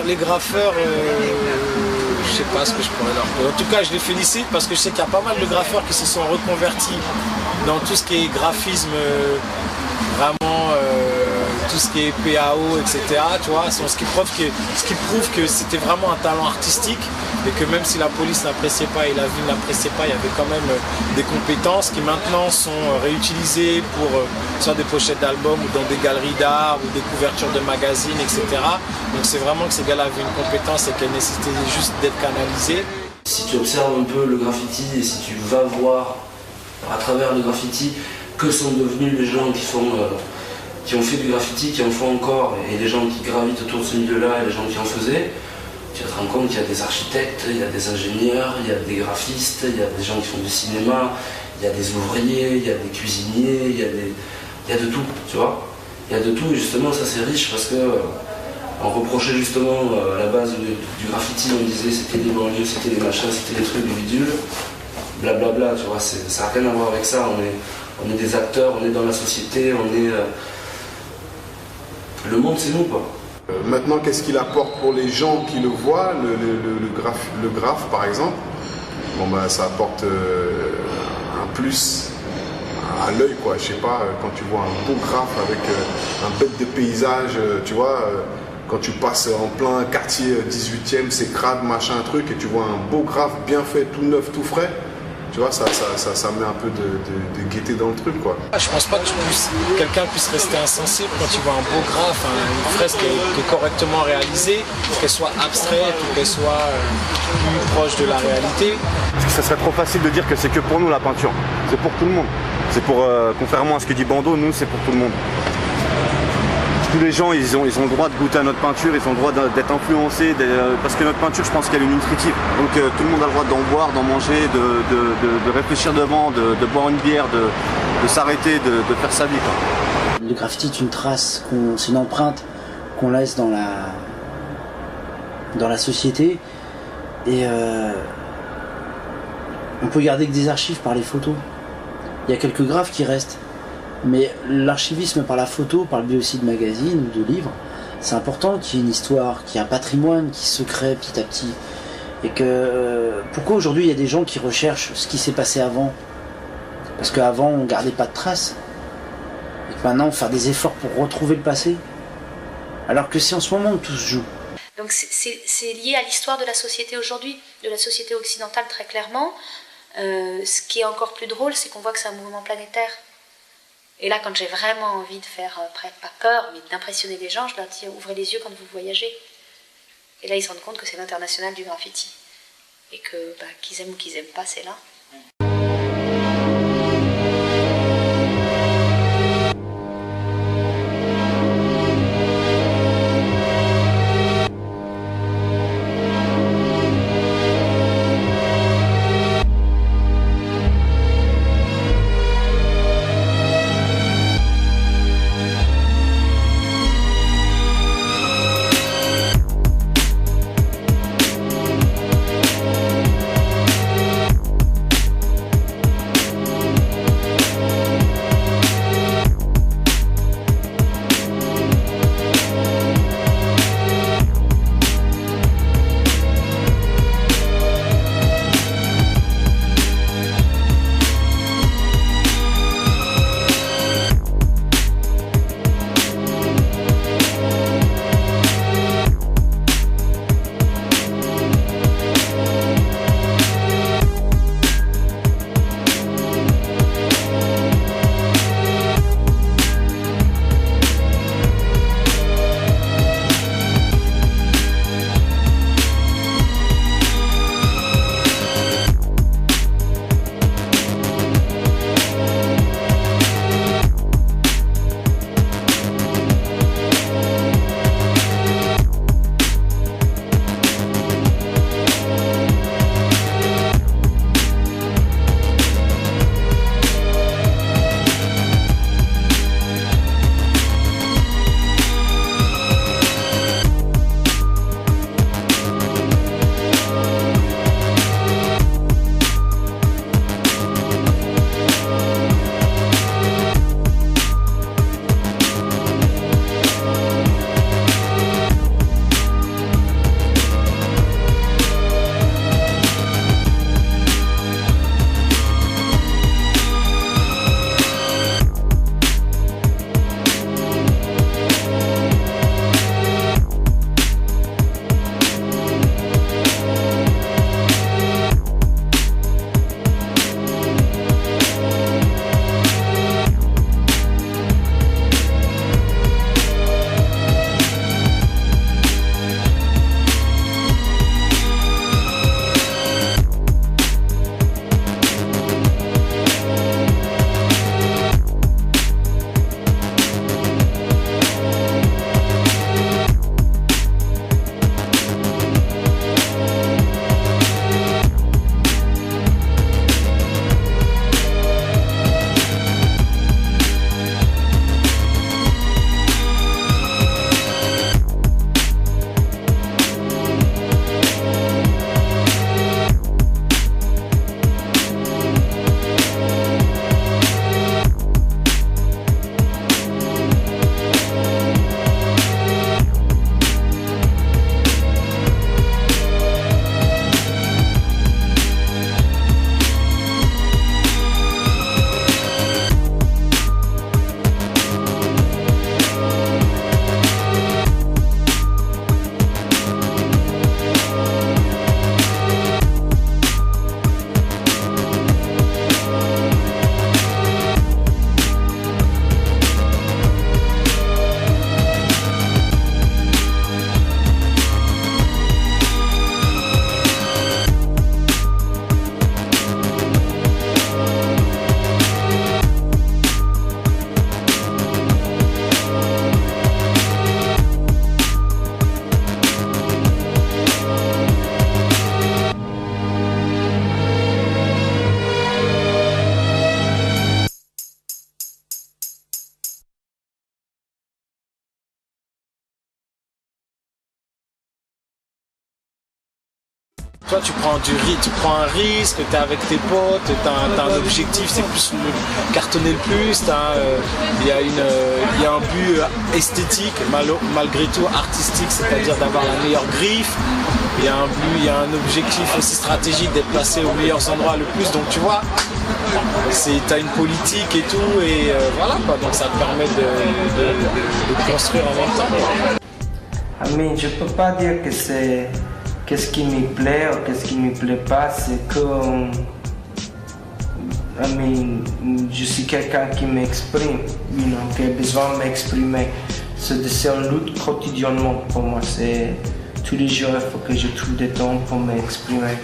[SPEAKER 12] Les graffeurs, je sais pas ce que je pourrais leur dire. En tout cas, je les félicite parce que je sais qu'il y a pas mal de graffeurs qui se sont reconvertis dans tout ce qui est graphisme, vraiment tout ce qui est PAO, etc. Tu vois, ce qui prouve que c'était vraiment un talent artistique et que même si la police n'appréciait pas et la ville n'appréciait pas, il y avait quand même des compétences qui maintenant sont réutilisées pour soit des pochettes d'albums ou dans des galeries d'art ou des couvertures de magazines, etc. Donc c'est vraiment que ces gars-là avaient une compétence et qu'elle nécessitait juste d'être canalisée.
[SPEAKER 18] Si tu observes un peu le graffiti et si tu vas voir à travers le graffiti que sont devenus les gens qui ont fait du graffiti, qui en font encore, et les gens qui gravitent autour de ce milieu-là et les gens qui en faisaient, tu vas te rendre compte qu'il y a des architectes, il y a des ingénieurs, il y a des graphistes, il y a des gens qui font du cinéma, il y a des ouvriers, il y a des cuisiniers, il y a de tout, tu vois. Il y a de tout et justement ça c'est riche parce que on reprochait justement à la base du graffiti, on disait c'était des banlieues, c'était des machins, c'était des trucs du bidule, blablabla, tu vois, ça n'a rien à voir avec ça, on est des acteurs, on est dans la société, on est... Le monde c'est nous quoi.
[SPEAKER 11] Maintenant, qu'est-ce qu'il apporte pour les gens qui le voient, le graphe par exemple? Bon bah ça apporte un plus à l'œil quoi, je sais pas, quand tu vois un beau graphe avec un bête de paysage, tu vois, quand tu passes en plein quartier 18e, c'est crade, machin, truc, et tu vois un beau graphe bien fait, tout neuf, tout frais, tu vois, ça met un peu de gaieté dans le truc quoi.
[SPEAKER 12] Je pense pas que quelqu'un puisse rester insensible quand tu vois un beau graphe, une fresque qui est correctement réalisée, qu'elle soit abstraite ou qu'elle soit plus proche de la réalité.
[SPEAKER 10] Parce que ça serait trop facile de dire que c'est que pour nous la peinture, c'est pour tout le monde. C'est pour, contrairement à ce que dit Bando, nous c'est pour tout le monde. Tous les gens ils ont le droit de goûter à notre peinture, ils ont le droit d'être influencés, parce que notre peinture je pense qu'elle est nutritive. Donc tout le monde a le droit d'en boire, d'en manger, de réfléchir devant, de boire une bière, de s'arrêter, de faire sa vie quoi.
[SPEAKER 18] Le graffiti est une trace, c'est une empreinte qu'on laisse dans la société et on peut garder que des archives par les photos. Il y a quelques graphes qui restent. Mais l'archivisme par la photo, par le biais aussi de magazines ou de livres, c'est important qu'il y ait une histoire, qu'il y ait un patrimoine qui se crée petit à petit. Et que pourquoi aujourd'hui il y a des gens qui recherchent ce qui s'est passé avant? Parce qu'avant on gardait pas de traces. Et que maintenant on fait des efforts pour retrouver le passé. Alors que c'est en ce moment que tout se joue.
[SPEAKER 5] Donc c'est lié à l'histoire de la société aujourd'hui, de la société occidentale très clairement. Ce qui est encore plus drôle, c'est qu'on voit que c'est un mouvement planétaire. Et là, quand j'ai vraiment envie de faire, pas peur, mais d'impressionner les gens, je leur dis ouvrez les yeux quand vous voyagez. Et là, ils se rendent compte que c'est l'international du graffiti. Et que qu'ils aiment ou qu'ils n'aiment pas, c'est là.
[SPEAKER 12] Toi, tu prends un risque, tu es avec tes potes, tu as un objectif, c'est plus cartonner le plus, il y a un but esthétique, malgré tout artistique, c'est-à-dire d'avoir la meilleure griffe. Il y a un objectif aussi stratégique d'être placé aux meilleurs endroits le plus. Donc tu vois, tu as une politique et tout, et voilà quoi, donc ça te permet de construire en même temps.
[SPEAKER 2] Mais je peux pas dire que c'est qu'est-ce qui me plaît ou qu'est-ce qui me plaît pas, c'est que je suis quelqu'un qui m'exprime, qui a besoin de m'exprimer. C'est une lutte quotidiennement pour moi, c'est tous les jours il faut que je trouve du temps pour m'exprimer.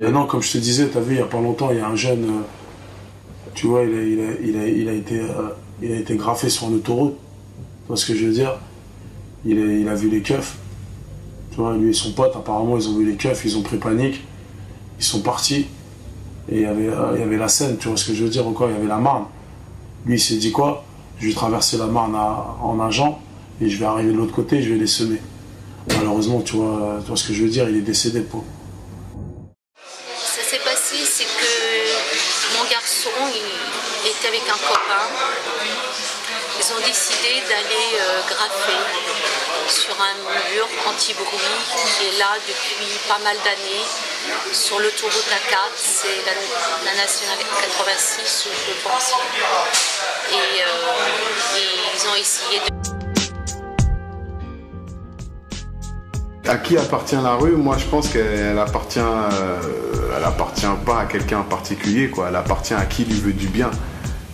[SPEAKER 9] Non, comme je te disais, tu as vu, il n'y a pas longtemps, il y a un jeune, tu vois, il a été graffé sur l'autoroute. Tu vois ce que je veux dire? Il a vu les keufs. Tu vois, lui et son pote, apparemment, ils ont vu les keufs, ils ont pris panique. Ils sont partis. Et il y avait la Seine, tu vois ce que je veux dire encore, il y avait la Marne. Lui, il s'est dit quoi? Je vais traverser la Marne en nageant et je vais arriver de l'autre côté et je vais les semer. Malheureusement, tu vois ce que je veux dire, il est décédé, le pauvre.
[SPEAKER 5] Ça s'est passé, c'est que mon garçon, il était avec un copain. Ils ont décidé d'aller graffer sur un mur anti-bruit qui est là depuis pas mal d'années sur l'autoroute A4, c'est la nationale 86 je pense. Et ils ont essayé de...
[SPEAKER 11] À qui appartient la rue? Moi, je pense qu'elle appartient, pas à quelqu'un en particulier, quoi. Elle appartient à qui lui veut du bien.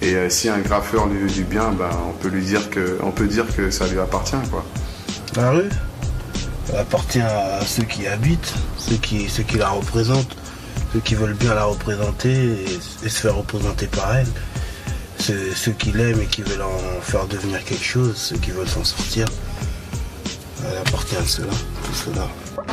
[SPEAKER 11] Et si un graffeur lui veut du bien, ben, on peut dire que ça lui appartient, quoi.
[SPEAKER 8] La rue, elle appartient à ceux qui y habitent, ceux qui la représentent, ceux qui veulent bien la représenter et se faire représenter par elle. Ceux qui l'aiment et qui veulent en faire devenir quelque chose, ceux qui veulent s'en sortir. Elle appartient à ceux-là, tout cela.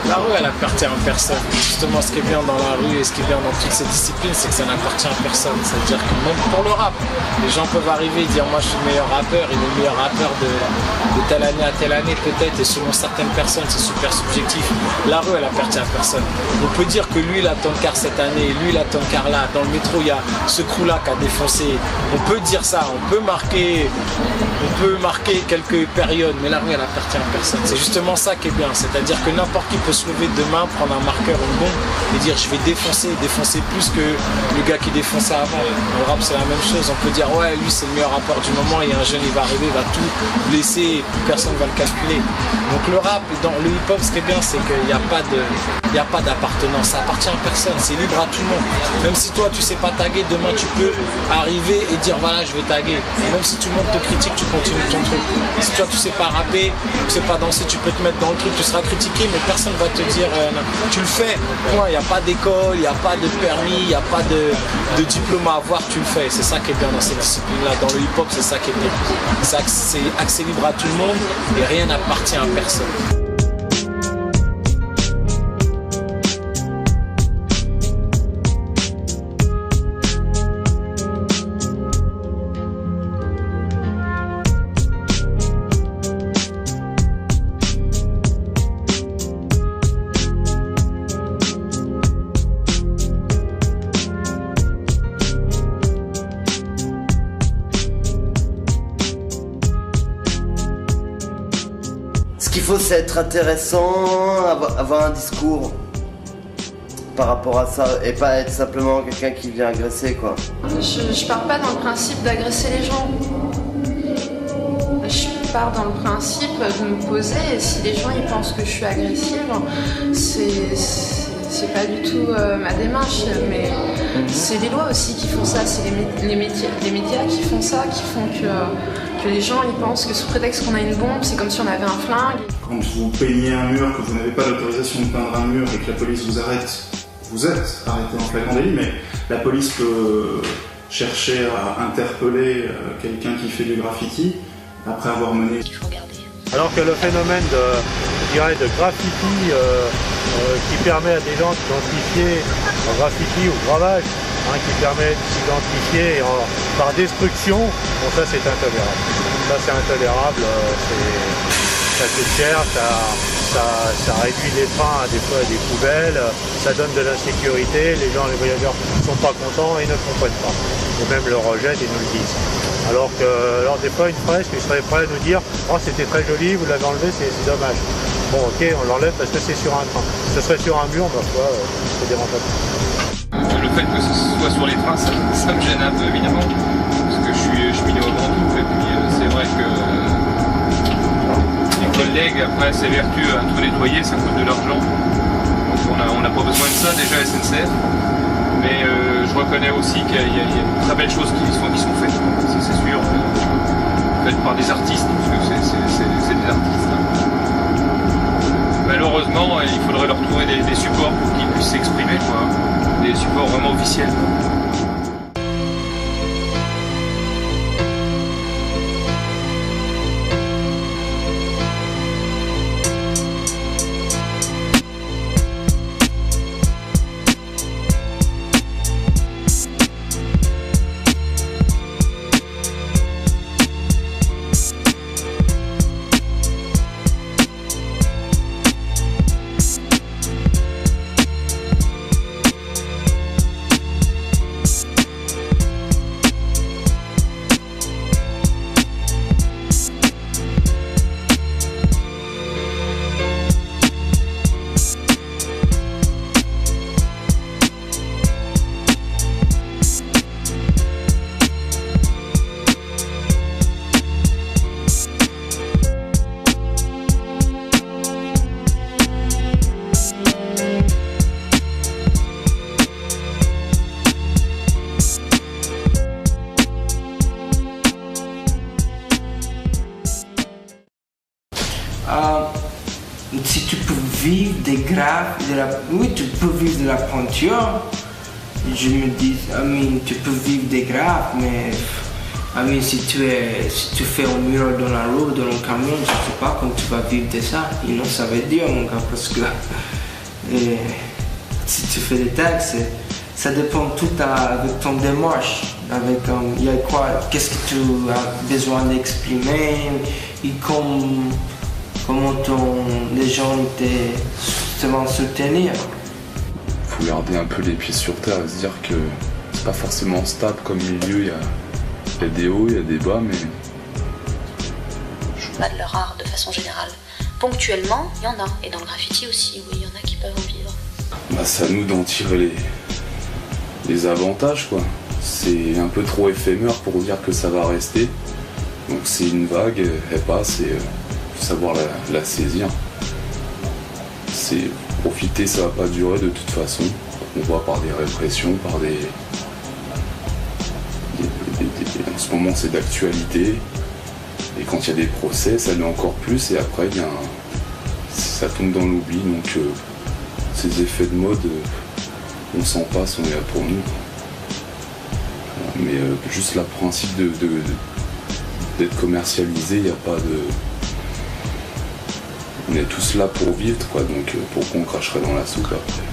[SPEAKER 12] La rue, elle appartient à personne. Justement, ce qui est bien dans la rue et ce qui est bien dans toutes ces disciplines, c'est que ça n'appartient à personne. C'est-à-dire que même pour le rap, les gens peuvent arriver et dire moi je suis le meilleur rappeur, il est le meilleur rappeur de telle année à telle année peut-être, et selon certaines personnes, c'est super subjectif. La rue, elle appartient à personne. On peut dire que lui, il a Tonkar cette année, lui, il a Tonkar là. Dans le métro, il y a ce crew-là qui a défoncé. On peut dire ça, on peut marquer quelques périodes, mais la rue, elle appartient à personne. C'est justement ça qui est bien, c'est-à-dire que n'importe qui peut se lever demain, prendre un marqueur, une bombe et dire je vais défoncer plus que le gars qui défonçait avant. Dans le rap, c'est la même chose. On peut dire ouais, lui c'est le meilleur rappeur du moment, et un jeune il va arriver, il va tout blesser et plus personne ne va le calculer. Donc le rap, dans le hip-hop, ce qui est bien, c'est qu'il n'y a pas d'appartenance, ça appartient à personne, c'est libre à tout le monde. Même si toi tu sais pas taguer, demain tu peux arriver et dire voilà je vais taguer. Et même si tout le monde te critique, tu continues ton truc. Si toi tu sais pas rapper, tu sais pas danser, tu peux te mettre dans le truc, tu seras critiqué, mais personne va te dire tu le fais. Il n'y a pas d'école, il n'y a pas de permis, il n'y a pas de diplôme à avoir, tu le fais. C'est ça qui est bien dans cette discipline-là. Dans le hip-hop, c'est ça qui est bien. C'est accès libre à tout le monde et rien n'appartient à personne.
[SPEAKER 4] faut, c'est être intéressant, avoir un discours par rapport à ça, et pas être simplement quelqu'un qui vient agresser, quoi.
[SPEAKER 13] Je pars pas dans le principe d'agresser les gens. Je pars dans le principe de me poser, et si les gens ils pensent que je suis agressive, c'est pas du tout ma démarche, mais c'est les lois aussi qui font ça, c'est les médias qui font ça, qui font que les gens ils pensent que sous prétexte qu'on a une bombe, c'est comme si on avait un flingue.
[SPEAKER 7] Quand vous peignez un mur, que vous n'avez pas l'autorisation de peindre un mur et que la police vous arrête, vous êtes arrêté en flagrant délit, mais la police peut chercher à interpeller quelqu'un qui fait du graffiti après avoir mené.
[SPEAKER 15] Alors que le phénomène de graffiti qui permet à des gens d'identifier en graffiti ou gravage, qui permet de s'identifier par destruction, bon ça c'est intolérable. Ça c'est intolérable, ça coûte cher, ça réduit les trains des fois à des poubelles, ça donne de l'insécurité, les voyageurs ne sont pas contents et ne comprennent pas. Et même le rejettent et nous le disent. Alors des fois une fresque, ils seraient prêts à nous dire « Oh c'était très joli, vous l'avez enlevé, c'est dommage ». Bon ok, on l'enlève parce que c'est sur un train. Si ce serait sur un mur, ma foi, c'est dérangeable.
[SPEAKER 17] Le fait que ce soit sur les trains, ça me gêne un peu évidemment, parce que je suis né au Grand Tour, et puis c'est vrai que les collègues après s'évertuent à tout nettoyer, ça coûte de l'argent. Donc on n'a pas besoin de ça déjà SNCF, mais je reconnais aussi qu'il y a de très belles choses qui sont faites, ça c'est sûr, faites par des artistes, parce que c'est des artistes. Malheureusement, il faudrait leur trouver des supports pour qu'ils puissent s'exprimer, quoi. Des supports vraiment officiels.
[SPEAKER 2] Si tu peux vivre des graphes, oui, tu peux vivre de la peinture. Je me dis, tu peux vivre des graphes, mais si tu fais un mur dans la rue, dans un camion, je ne sais pas quand tu vas vivre de ça. Ça veut dire, mon gars, parce que si tu fais des textes, ça dépend tout avec ton démarche. Il y a quoi, qu'est-ce que tu as besoin d'exprimer, et comment les gens te vont soutenir.
[SPEAKER 20] Il faut garder un peu les pieds sur terre et se dire que c'est pas forcément stable comme milieu, il y a des hauts, il y a des bas, mais...
[SPEAKER 5] Pas de leur art de façon générale. Ponctuellement, il y en a, et dans le graffiti aussi, oui, il y en a qui peuvent en vivre.
[SPEAKER 20] C'est à nous d'en tirer les avantages, quoi. C'est un peu trop éphémère pour dire que ça va rester. Donc c'est une vague, elle passe et faut savoir la saisir. C'est profiter, ça va pas durer de toute façon. On voit par des répressions, par des en ce moment c'est d'actualité. Et quand il y a des procès, ça l'est encore plus. Et après, ça tombe dans l'oubli. Donc ces effets de mode, on s'en passe, on est là pour nous. Mais juste le principe d'être commercialisé, il n'y a pas de... On est tous là pour vivre, quoi, donc pourquoi on cracherait dans la soupe après?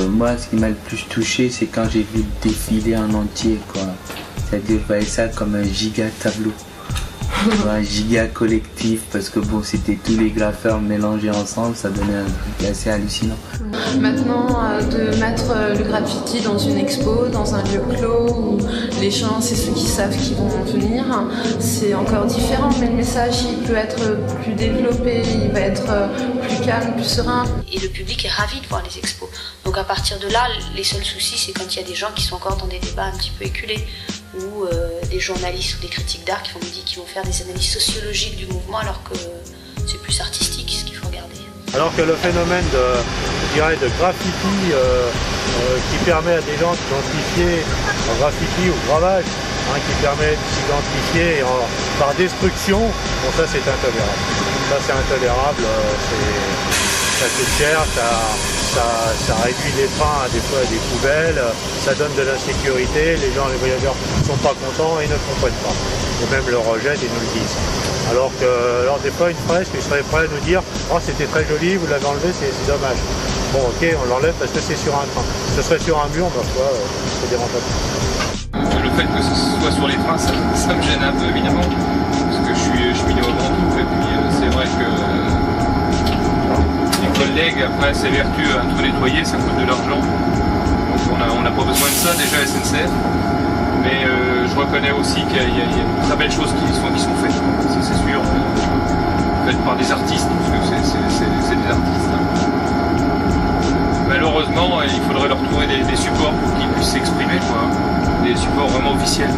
[SPEAKER 21] moi, ce qui m'a le plus touché, c'est quand j'ai vu le défilé en entier, quoi. C'est-à-dire, je voyais ça comme un giga tableau. Un giga collectif, parce que bon, c'était tous les graffeurs mélangés ensemble, ça donnait un truc assez hallucinant.
[SPEAKER 13] Maintenant, de mettre le graffiti dans une expo, dans un lieu clos, où les gens, c'est ceux qui savent qu'ils vont venir, c'est encore différent, mais le message, il peut être plus développé, il va être plus calme, plus serein.
[SPEAKER 5] Et le public est ravi de voir les expos. Donc à partir de là, les seuls soucis, c'est quand il y a des gens qui sont encore dans des débats un petit peu éculés, ou des journalistes ou des critiques d'art qui vont faire des analyses sociologiques du mouvement, alors que c'est plus artistique ce qu'il faut regarder.
[SPEAKER 15] Alors que le phénomène de graffiti qui permet à des gens d'identifier en graffiti ou gravage, qui permet de s'identifier par destruction, bon ça c'est intolérable. Ça c'est intolérable, ça coûte cher, ça réduit les trains des fois à des poubelles, ça donne de l'insécurité, les voyageurs ne sont pas contents et ne comprennent pas. Et même le rejettent et nous le disent. Alors des fois une fresque, ils seraient prêts à nous dire « Oh c'était très joli, vous l'avez enlevé, c'est dommage ». Bon ok, on l'enlève parce que c'est sur un train. Ce serait sur un mur, ma foi, c'est dérangeant.
[SPEAKER 17] Le fait que ce soit sur les trains, ça me gêne un peu évidemment, parce que je suis né au Grand-Tour, et puis c'est vrai que les collègues après s'évertuent à tout nettoyer, ça coûte de l'argent. Donc on n'a pas besoin de ça déjà SNCF, mais je reconnais aussi qu'il y a de très belles choses qui sont faites, ça c'est sûr, faites par des artistes, parce que c'est des artistes. Malheureusement, il faudrait leur trouver des supports pour qu'ils puissent s'exprimer, quoi. Des supports vraiment officiels.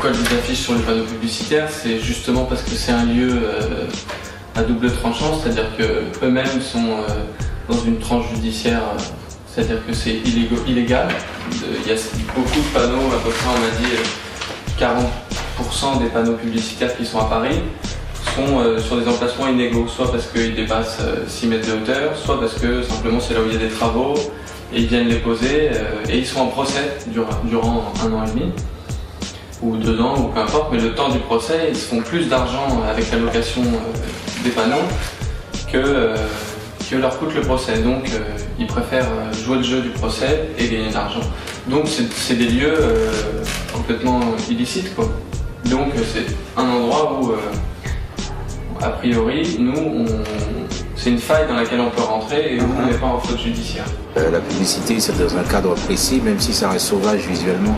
[SPEAKER 6] Des affiches sur les panneaux publicitaires, c'est justement parce que c'est un lieu à double tranchant, c'est-à-dire qu'eux-mêmes sont dans une tranche judiciaire, c'est-à-dire que c'est illégal. Il y a beaucoup de panneaux, à peu près on m'a dit 40% des panneaux publicitaires qui sont à Paris sont sur des emplacements inégaux, soit parce qu'ils dépassent 6 mètres de hauteur, soit parce que simplement c'est là où il y a des travaux et ils viennent les poser et ils sont en procès durant 1 an et demi. Ou 2 ans, ou peu importe, mais le temps du procès, ils se font plus d'argent avec la location des panneaux que leur coûte le procès. Donc ils préfèrent jouer le jeu du procès et gagner de l'argent. Donc c'est des lieux complètement illicites, quoi. Donc c'est un endroit où, a priori, nous, c'est une faille dans laquelle on peut rentrer et où on n'est pas en faute judiciaire.
[SPEAKER 3] La publicité, c'est dans un cadre précis, même si ça reste sauvage visuellement.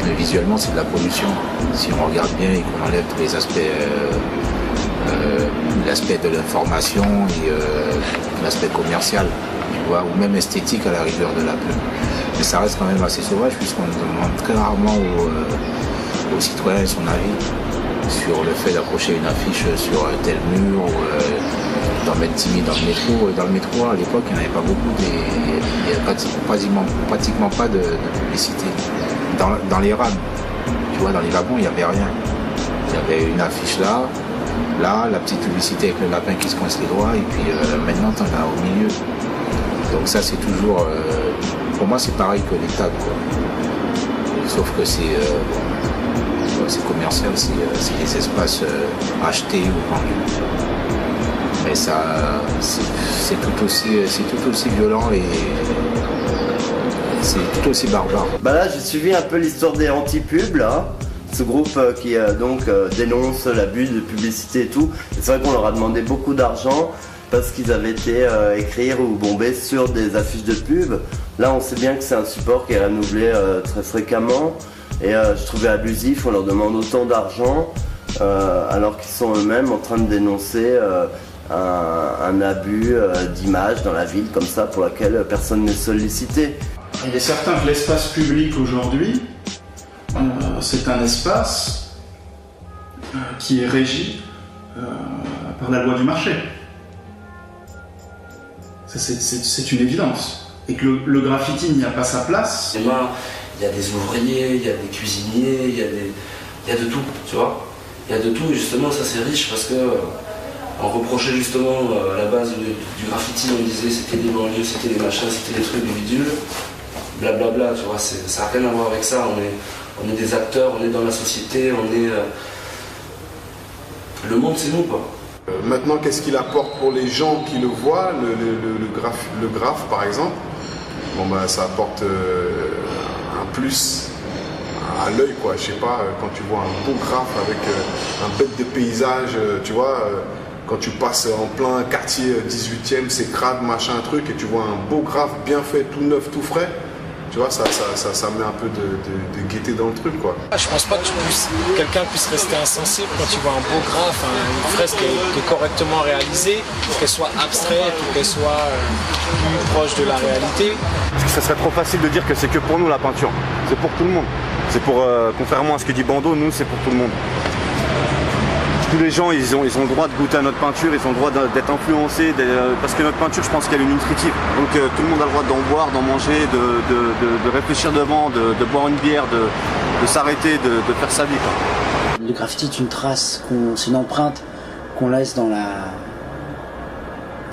[SPEAKER 3] Mais visuellement, c'est de la pollution. Si on regarde bien et qu'on enlève tous les aspects, l'aspect de l'information et l'aspect commercial, tu vois, ou même esthétique à la rigueur de la pub. Mais ça reste quand même assez sauvage puisqu'on demande très rarement aux citoyens son avis sur le fait d'accrocher une affiche sur tel mur ou d'en mettre timide dans le métro. Dans le métro, à l'époque, il n'y en avait pas beaucoup, il n'y avait pratiquement pas de publicité. Dans les rames, tu vois, dans les wagons, il n'y avait rien. Il y avait une affiche là, la petite publicité avec le lapin qui se coince les doigts, et puis maintenant, tu en as au milieu. Donc ça, c'est toujours... pour moi, c'est pareil que l'État, quoi. Sauf que c'est commercial, c'est des espaces achetés ou vendus. Mais ça, c'est tout aussi violent et... c'est tout aussi barbare.
[SPEAKER 4] Bah là j'ai suivi un peu l'histoire des anti-pubs là, ce groupe qui dénonce l'abus de publicité et tout. Et c'est vrai qu'on leur a demandé beaucoup d'argent parce qu'ils avaient été écrire ou bomber sur des affiches de pub. Là on sait bien que c'est un support qui est renouvelé très fréquemment Et je trouvais abusif, on leur demande autant d'argent alors qu'ils sont eux-mêmes en train de dénoncer un abus d'image dans la ville comme ça pour laquelle personne n'est sollicité.
[SPEAKER 7] Il est certain que l'espace public aujourd'hui, c'est un espace qui est régi par la loi du marché. C'est une évidence. Et que le graffiti n'y a pas sa place.
[SPEAKER 1] Il y a des ouvriers, il y a des cuisiniers, il y a de tout, tu vois. Il y a de tout et justement ça c'est riche parce que on reprochait justement à la base du graffiti, on disait c'était des banlieues, c'était des machins, c'était des trucs, des bidules, blablabla, tu vois, ça n'a rien à voir avec ça, on est des acteurs, on est dans la société, le monde c'est nous quoi.
[SPEAKER 11] Maintenant, qu'est-ce qu'il apporte pour les gens qui le voient, le graphe par exemple? Bon bah ça apporte un plus à l'œil quoi, je sais pas, quand tu vois un beau graphe avec un bête de paysage, tu vois, quand tu passes en plein quartier 18e, c'est crade, machin, truc, et tu vois un beau graphe bien fait, tout neuf, tout frais, tu vois, ça met un peu de gaieté dans le truc quoi.
[SPEAKER 12] Je pense pas que quelqu'un puisse rester insensible quand il voit un beau graphe, une fresque qui est correctement réalisée, qu'elle soit abstraite ou qu'elle soit plus proche de la réalité.
[SPEAKER 10] Parce que ça serait trop facile de dire que c'est que pour nous la peinture, c'est pour tout le monde. C'est pour, contrairement à ce que dit Bando, nous c'est pour tout le monde. Tous les gens ils ont le droit de goûter à notre peinture, ils ont le droit d'être influencés, parce que notre peinture je pense qu'elle est nutritive. Donc tout le monde a le droit d'en boire, d'en manger, de réfléchir devant, de boire une bière, de s'arrêter, de faire sa vie quoi.
[SPEAKER 18] Le graffiti est une trace, c'est une empreinte qu'on laisse dans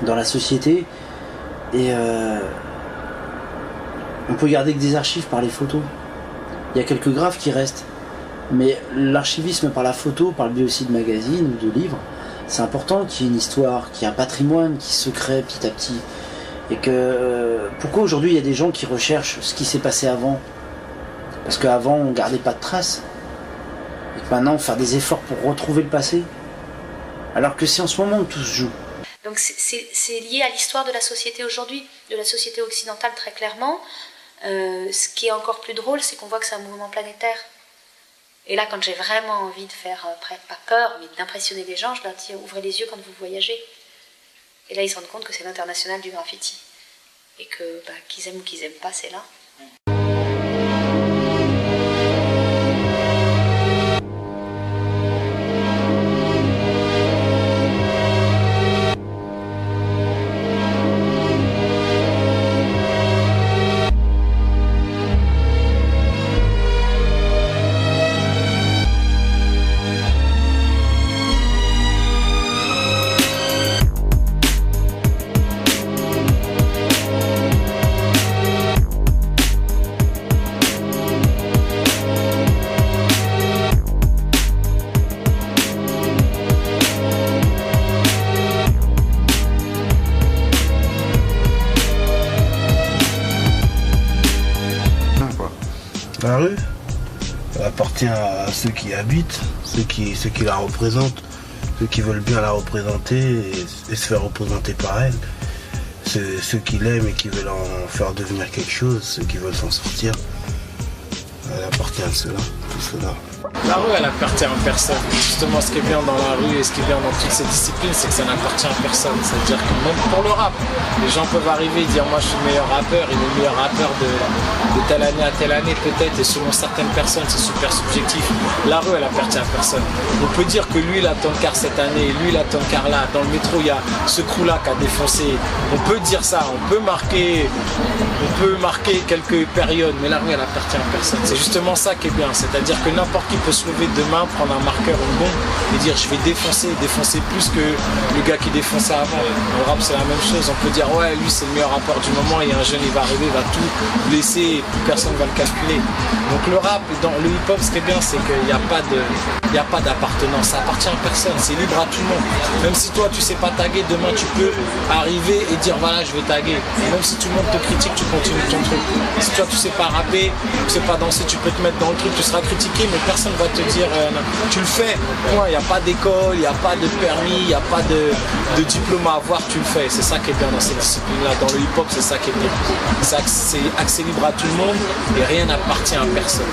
[SPEAKER 18] la société et on peut garder que des archives par les photos. Il y a quelques graphes qui restent. Mais l'archivisme par la photo, par le biais aussi de magazines ou de livres, c'est important qu'il y ait une histoire, qu'il y ait un patrimoine qui se crée petit à petit. Et que pourquoi aujourd'hui il y a des gens qui recherchent ce qui s'est passé avant? Parce qu'avant on ne gardait pas de traces. Et que maintenant faire des efforts pour retrouver le passé. Alors que c'est en ce moment où tout se joue.
[SPEAKER 5] Donc c'est lié à l'histoire de la société aujourd'hui, de la société occidentale très clairement. Ce qui est encore plus drôle, c'est qu'on voit que c'est un mouvement planétaire. Et là, quand j'ai vraiment envie de faire, pas peur, mais d'impressionner les gens, je leur dis ouvrez les yeux quand vous voyagez. Et là, ils se rendent compte que c'est l'international du graffiti. Et que qu'ils aiment ou qu'ils n'aiment pas, c'est là.
[SPEAKER 8] La rue, elle appartient à ceux qui habitent, ceux qui la représentent, ceux qui veulent bien la représenter et se faire représenter par elle. Ceux qui l'aiment et qui veulent en faire devenir quelque chose, ceux qui veulent s'en sortir. Elle appartient à ceux-là, tout cela.
[SPEAKER 12] La rue, elle appartient à personne. Justement, ce qui est bien dans la rue et ce qui est bien dans toutes ces disciplines, c'est que ça n'appartient à personne. C'est-à-dire que même pour le rap, les gens peuvent arriver et dire moi je suis le meilleur rappeur, il est le meilleur rappeur de telle année à telle année peut-être, et selon certaines personnes, c'est super subjectif. La rue, elle appartient à personne. On peut dire que lui, il a Tonkar cette année, lui, il a Tonkar là. Dans le métro, il y a ce crew-là qui a défoncé. On peut dire ça, on peut marquer quelques périodes, mais la rue, elle appartient à personne. C'est justement ça qui est bien, c'est-à-dire que n'importe qui peut se lever demain, prendre un marqueur, une bombe et dire je vais défoncer plus que le gars qui défonçait avant. Dans le rap c'est la même chose, on peut dire ouais lui c'est le meilleur rappeur du moment et un jeune il va arriver, il va tout blesser et plus personne va le calculer. Donc le rap, dans le hip hop ce qui est bien c'est qu'il n'y a pas d'appartenance, ça appartient à personne, c'est libre à tout le monde. Même si toi tu sais pas taguer, demain tu peux arriver et dire voilà je vais taguer. Et même si tout le monde te critique, tu continues ton truc. Si toi tu sais pas rapper, tu sais pas danser, tu peux te mettre dans le truc, tu seras critiqué mais personne va te dire tu le fais. Il n'y a pas d'école, il n'y a pas de permis, il n'y a pas de diplôme à avoir, tu le fais. C'est ça qui est bien dans cette discipline-là. Dans le hip-hop, c'est ça qui est bien. C'est accès libre à tout le monde et rien n'appartient à personne.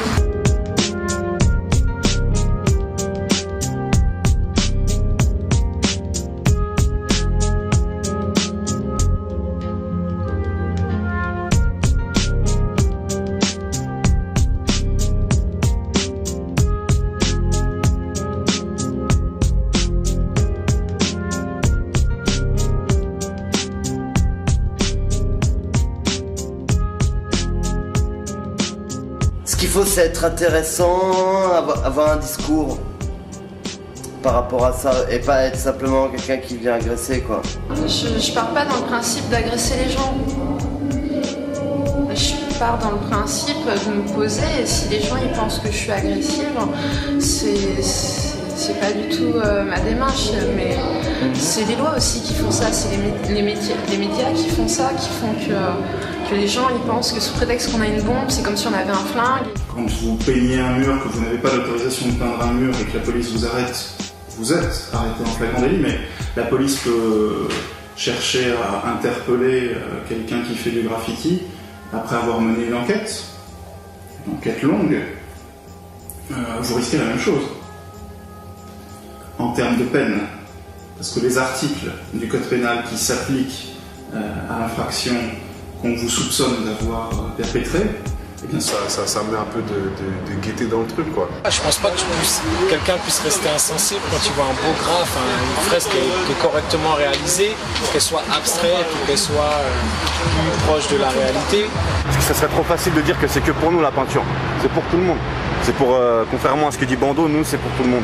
[SPEAKER 4] faut, c'est être intéressant, avoir un discours par rapport à ça, et pas être simplement quelqu'un qui vient agresser, quoi.
[SPEAKER 13] Je pars pas dans le principe d'agresser les gens. Je pars dans le principe de me poser, et si les gens ils pensent que je suis agressive, c'est pas du tout ma démarche, mais c'est les lois aussi qui font ça, c'est les médias qui font ça, qui font que les gens ils pensent que sous prétexte qu'on a une bombe, c'est comme si on avait un flingue.
[SPEAKER 7] Quand vous peignez un mur, que vous n'avez pas l'autorisation de peindre un mur et que la police vous arrête, vous êtes arrêté en flagrant délit, mais la police peut chercher à interpeller quelqu'un qui fait du graffiti après avoir mené une enquête longue, vous risquez la même chose en termes de peine, parce que les articles du code pénal qui s'appliquent à l'infraction qu'on vous soupçonne d'avoir perpétrée, eh bien
[SPEAKER 11] ça met un peu de gaieté dans le truc, quoi.
[SPEAKER 12] Je pense pas que quelqu'un puisse rester insensible quand il voit un beau graphe, une fresque qui est correctement réalisée, qu'elle soit abstraite ou qu'elle soit plus proche de la réalité.
[SPEAKER 10] Parce que ça serait trop facile de dire que c'est que pour nous la peinture. C'est pour tout le monde. C'est pour, contrairement à ce que dit Bando, nous c'est pour tout le monde.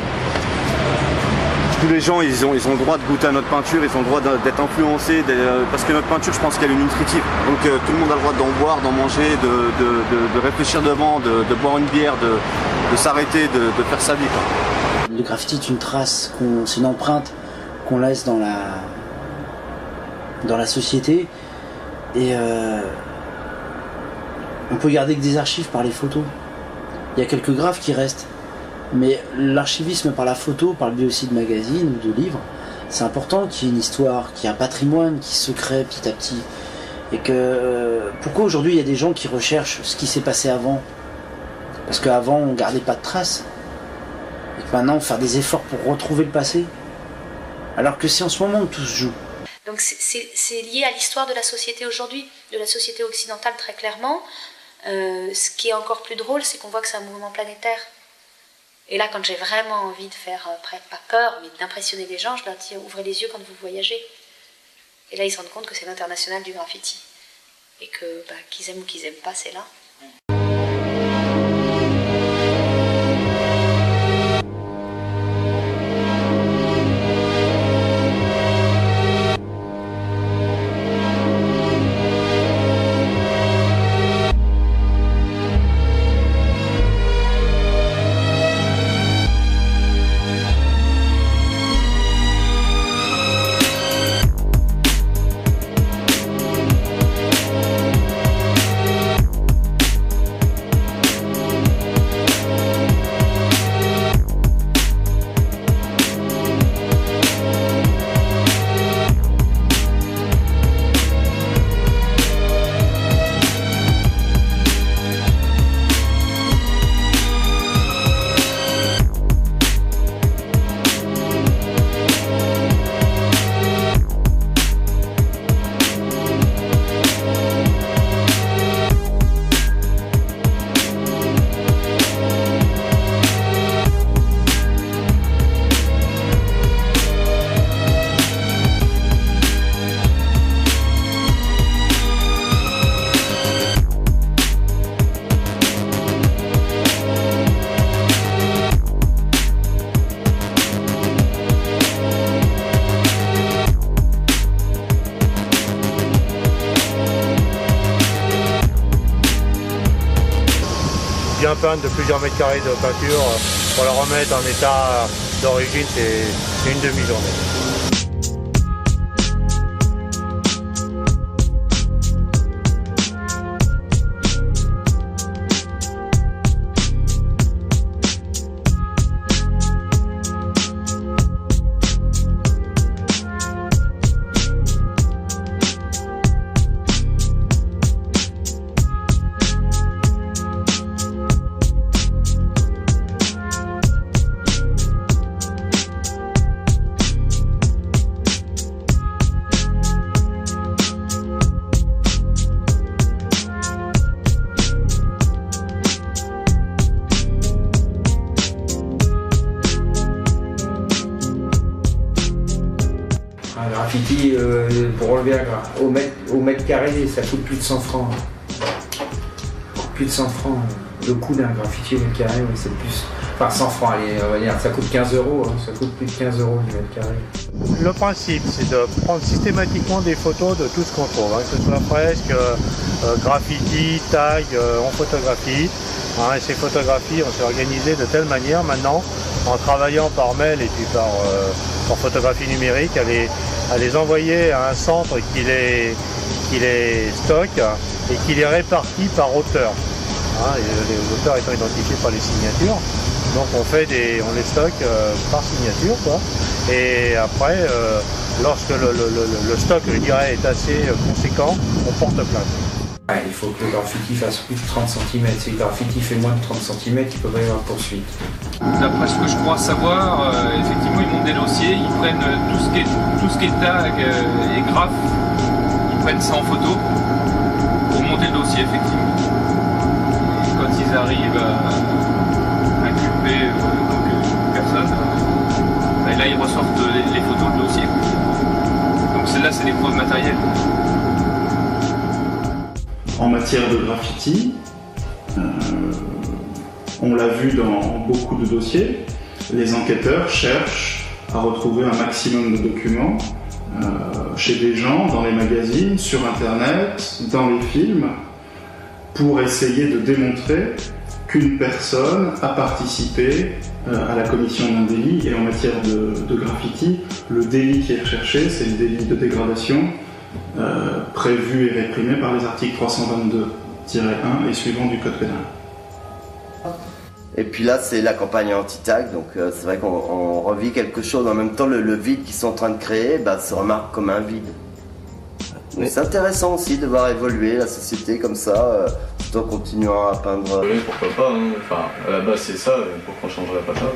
[SPEAKER 10] Tous les gens, ils ont le droit de goûter à notre peinture, ils ont le droit d'être influencés, parce que notre peinture, je pense qu'elle est nutritive. Donc tout le monde a le droit d'en boire, d'en manger, de réfléchir devant, de boire une bière, de s'arrêter, de faire sa vie, quoi.
[SPEAKER 18] Le graffiti est une trace, c'est une empreinte qu'on laisse dans la société. Et on peut garder que des archives par les photos. Il y a quelques graphes qui restent. Mais l'archivisme par la photo, par le biais aussi de magazines ou de livres, c'est important qu'il y ait une histoire, qu'il y ait un patrimoine qui se crée petit à petit. Et que pourquoi aujourd'hui il y a des gens qui recherchent ce qui s'est passé avant? Parce qu'avant on gardait pas de traces. Et que maintenant faire des efforts pour retrouver le passé. Alors que c'est en ce moment où tout se joue.
[SPEAKER 5] Donc c'est lié à l'histoire de la société aujourd'hui, de la société occidentale très clairement. Ce qui est encore plus drôle, c'est qu'on voit que c'est un mouvement planétaire. Et là, quand j'ai vraiment envie de faire, pas peur, mais d'impressionner les gens, je leur dis ouvrez les yeux quand vous voyagez. Et là, ils se rendent compte que c'est l'international du graffiti. Et que qu'ils aiment ou qu'ils aiment pas, c'est là.
[SPEAKER 15] Bien peindre de plusieurs mètres carrés de peinture pour la remettre en état d'origine, c'est une demi-journée.
[SPEAKER 16] Un graffiti, pour relever au mètre carré, ça coûte plus de 100 francs. Plus de 100 francs. le coût d'un graffiti au mètre carré, ouais, c'est plus. Enfin 100 francs, allez, on va dire, ça coûte 15 €, hein, ça coûte plus de 15 € du mètre carré.
[SPEAKER 15] Le principe, c'est de prendre systématiquement des photos de tout ce qu'on trouve, hein, que ce soit fresque, graffiti, tag, on photographie. Hein, et ces photographies, on s'est organisé de telle manière maintenant, en travaillant par mail et puis par photographie numérique, à les envoyer à un centre qui les stocke et qui les répartit par auteur. Hein, les auteurs étant identifiés par les signatures. Donc on les stocke par signature, quoi. Et après, lorsque le stock, je dirais, est assez conséquent, on porte plainte.
[SPEAKER 16] Ouais, il faut que le graffiti fasse plus de 30 cm. Si le graffiti fait moins de 30 cm, il peut pas y avoir de poursuite.
[SPEAKER 17] D'après ce que je crois savoir, effectivement, ils montent des dossiers, ils prennent tout ce qui est tag et graphe, ils prennent ça en photo pour monter le dossier, effectivement. Quand ils arrivent à inculper une personne, et là ils ressortent les photos de dossier. Donc celles-là, c'est des preuves matérielles.
[SPEAKER 7] En matière de graffiti, on l'a vu dans beaucoup de dossiers, les enquêteurs cherchent à retrouver un maximum de documents chez des gens, dans les magazines, sur internet, dans les films, pour essayer de démontrer qu'une personne a participé à la commission d'un délit. Et en matière de graffiti, le délit qui est recherché, c'est le délit de dégradation prévu et réprimé par les articles 322-1 et suivants du Code pénal.
[SPEAKER 4] Et puis là, c'est la campagne anti-tag, donc c'est vrai qu'on revit quelque chose. En même temps, le vide qu'ils sont en train de créer se remarque comme un vide. Oui. C'est intéressant aussi de voir évoluer la société comme ça, tout en continuant à peindre.
[SPEAKER 14] Oui, pourquoi pas, hein. Enfin, à la base c'est ça, pourquoi on changerait pas ça?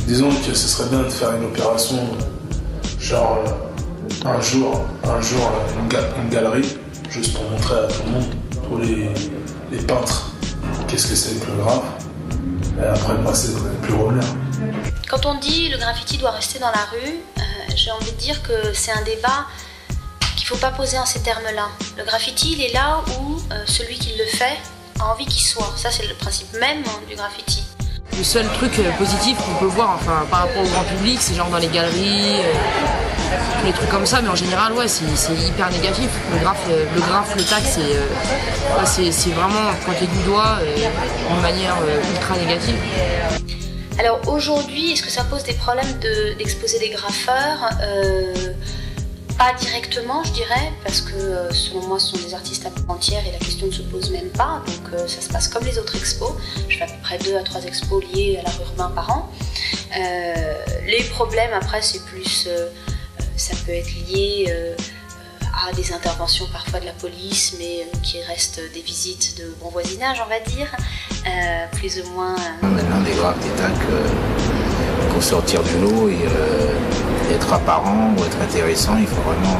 [SPEAKER 9] Disons que ce serait bien de faire une opération, genre un jour une galerie, juste pour montrer à tout le monde, pour les peintres, qu'est-ce que c'est que le graphe. Et après, moi, c'est de ne plus revenir.
[SPEAKER 5] Quand on dit le graffiti doit rester dans la rue, j'ai envie de dire que c'est un débat qu'il ne faut pas poser en ces termes-là. Le graffiti, il est là où celui qui le fait a envie qu'il soit. Ça, c'est le principe même du graffiti.
[SPEAKER 19] Le seul truc positif qu'on peut voir, enfin, par rapport au grand public, c'est genre dans les galeries, les trucs comme ça, mais en général, ouais, c'est hyper négatif. Le graphe, le tag, c'est vraiment pointer du doigt d'une manière ultra négative.
[SPEAKER 5] Alors aujourd'hui, est-ce que ça pose des problèmes d'exposer des graffeurs? Pas directement, je dirais, parce que selon moi, ce sont des artistes à part entière et la question ne se pose même pas. Donc ça se passe comme les autres expos. Je fais à peu près 2 à 3 expos liés à l'art urbain par an. Les problèmes, après, c'est plus... ça peut être lié à des interventions parfois de la police, mais qui restent des visites de bon voisinage, on va dire. plus ou moins.
[SPEAKER 3] Maintenant, des graves d'état qu'au sortir du lot et être apparent ou être intéressant, il faut vraiment,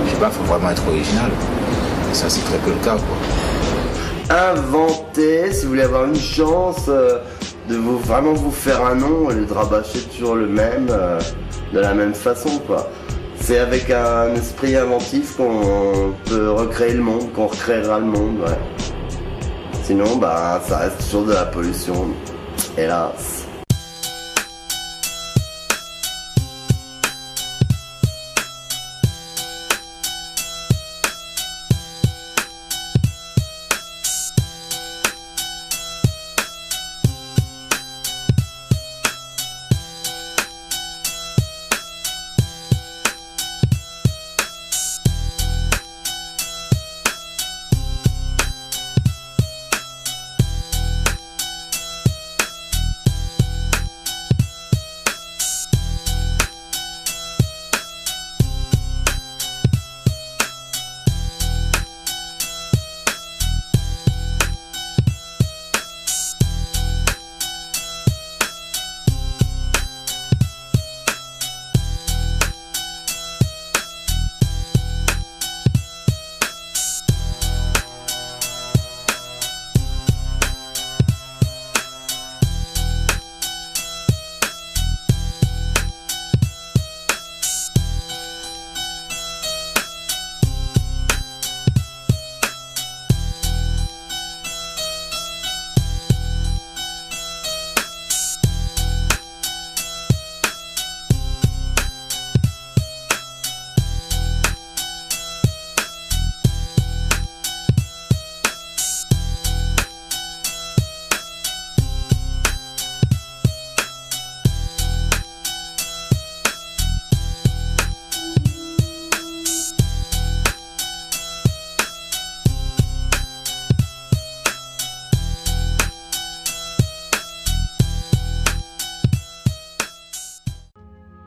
[SPEAKER 3] je sais pas, faut vraiment être original. Et ça, c'est très peu le cas, quoi.
[SPEAKER 4] Inventez, si vous voulez avoir une chance de vraiment vous faire un nom, au lieu de rabâcher toujours le même, de la même façon, quoi. C'est avec un esprit inventif qu'on peut recréer le monde, qu'on recréera le monde, ouais. Sinon, bah, ça reste toujours de la pollution, hélas.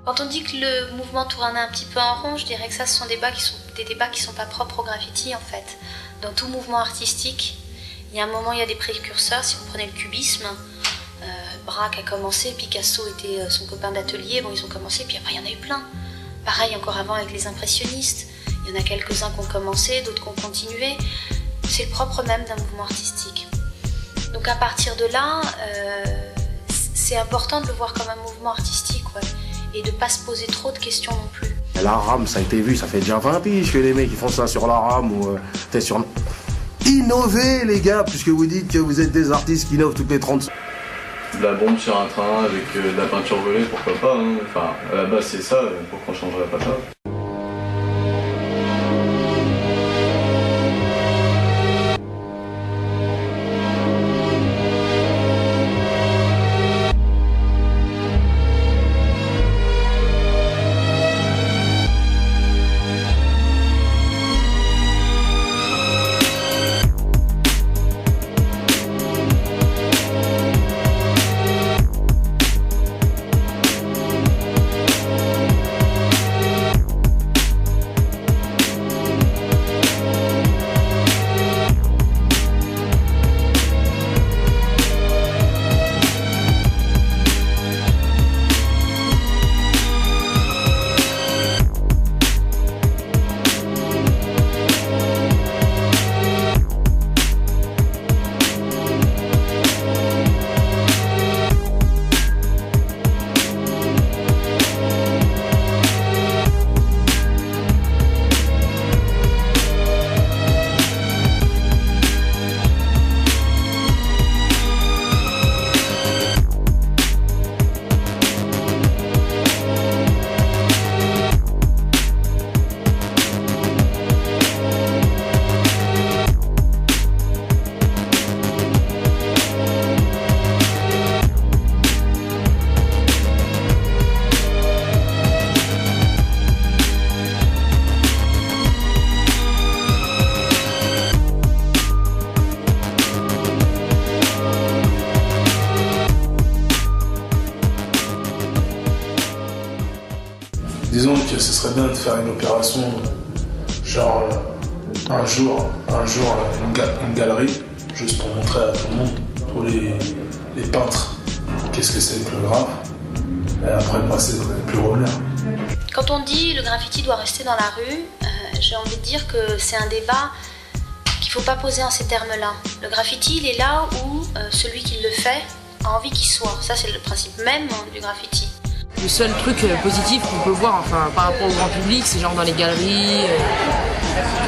[SPEAKER 5] Quand on dit que le mouvement tourne un petit peu en rond, je dirais que ça, ce sont des débats qui sont pas propres au graffiti en fait. Dans tout mouvement artistique, il y a un moment, il y a des précurseurs. Si on prenait le cubisme, Braque a commencé, Picasso était son copain d'atelier, bon ils ont commencé, puis après il y en a eu plein. Pareil encore avant avec les impressionnistes, il y en a quelques-uns qui ont commencé, d'autres qui ont continué. C'est le propre même d'un mouvement artistique. Donc à partir de là, c'est important de le voir comme un mouvement artistique, ouais, et de pas se poser trop de questions non plus.
[SPEAKER 2] La rame, ça a été vu, ça fait déjà 20 piges que les mecs ils font ça sur la rame ou t'es sur... Innovez les gars, puisque vous dites que vous êtes des artistes qui innovent toutes les 30 secondes.
[SPEAKER 14] De la bombe sur un train avec de la peinture volée, pourquoi pas, hein. Enfin, à la base c'est ça, pourquoi on changerait pas ça?
[SPEAKER 9] Disons que ce serait bien de faire une opération, genre un jour une galerie, juste pour montrer à tout le monde, tous les peintres, qu'est-ce que c'est que le graphe, et après passer dans les plus revenir.
[SPEAKER 5] Quand on dit le graffiti doit rester dans la rue, j'ai envie de dire que c'est un débat qu'il ne faut pas poser en ces termes-là. Le graffiti, il est là où celui qui le fait a envie qu'il soit. Ça, c'est le principe même du graffiti.
[SPEAKER 19] Le seul truc positif qu'on peut voir, enfin, par rapport au grand public, c'est genre dans les galeries,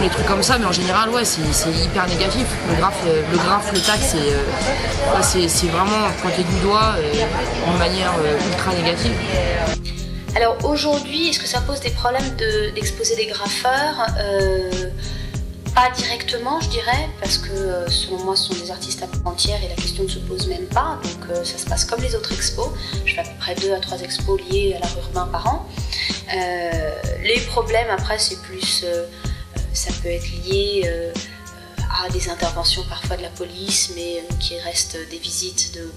[SPEAKER 19] les trucs comme ça, mais en général, ouais, c'est hyper négatif. Le graphe, le tag, c'est vraiment pointer du doigt d'une manière ultra négative.
[SPEAKER 5] Alors aujourd'hui, est-ce que ça pose des problèmes d'exposer des graffeurs? Pas directement, je dirais, parce que selon moi, ce sont des artistes à part entière et la question ne se pose même pas. Donc ça se passe comme les autres expos. Je fais à peu près 2 à 3 expos liés à l'art urbain par an. Les problèmes, après, c'est plus... ça peut être lié à des interventions parfois de la police, mais qui restent des visites de...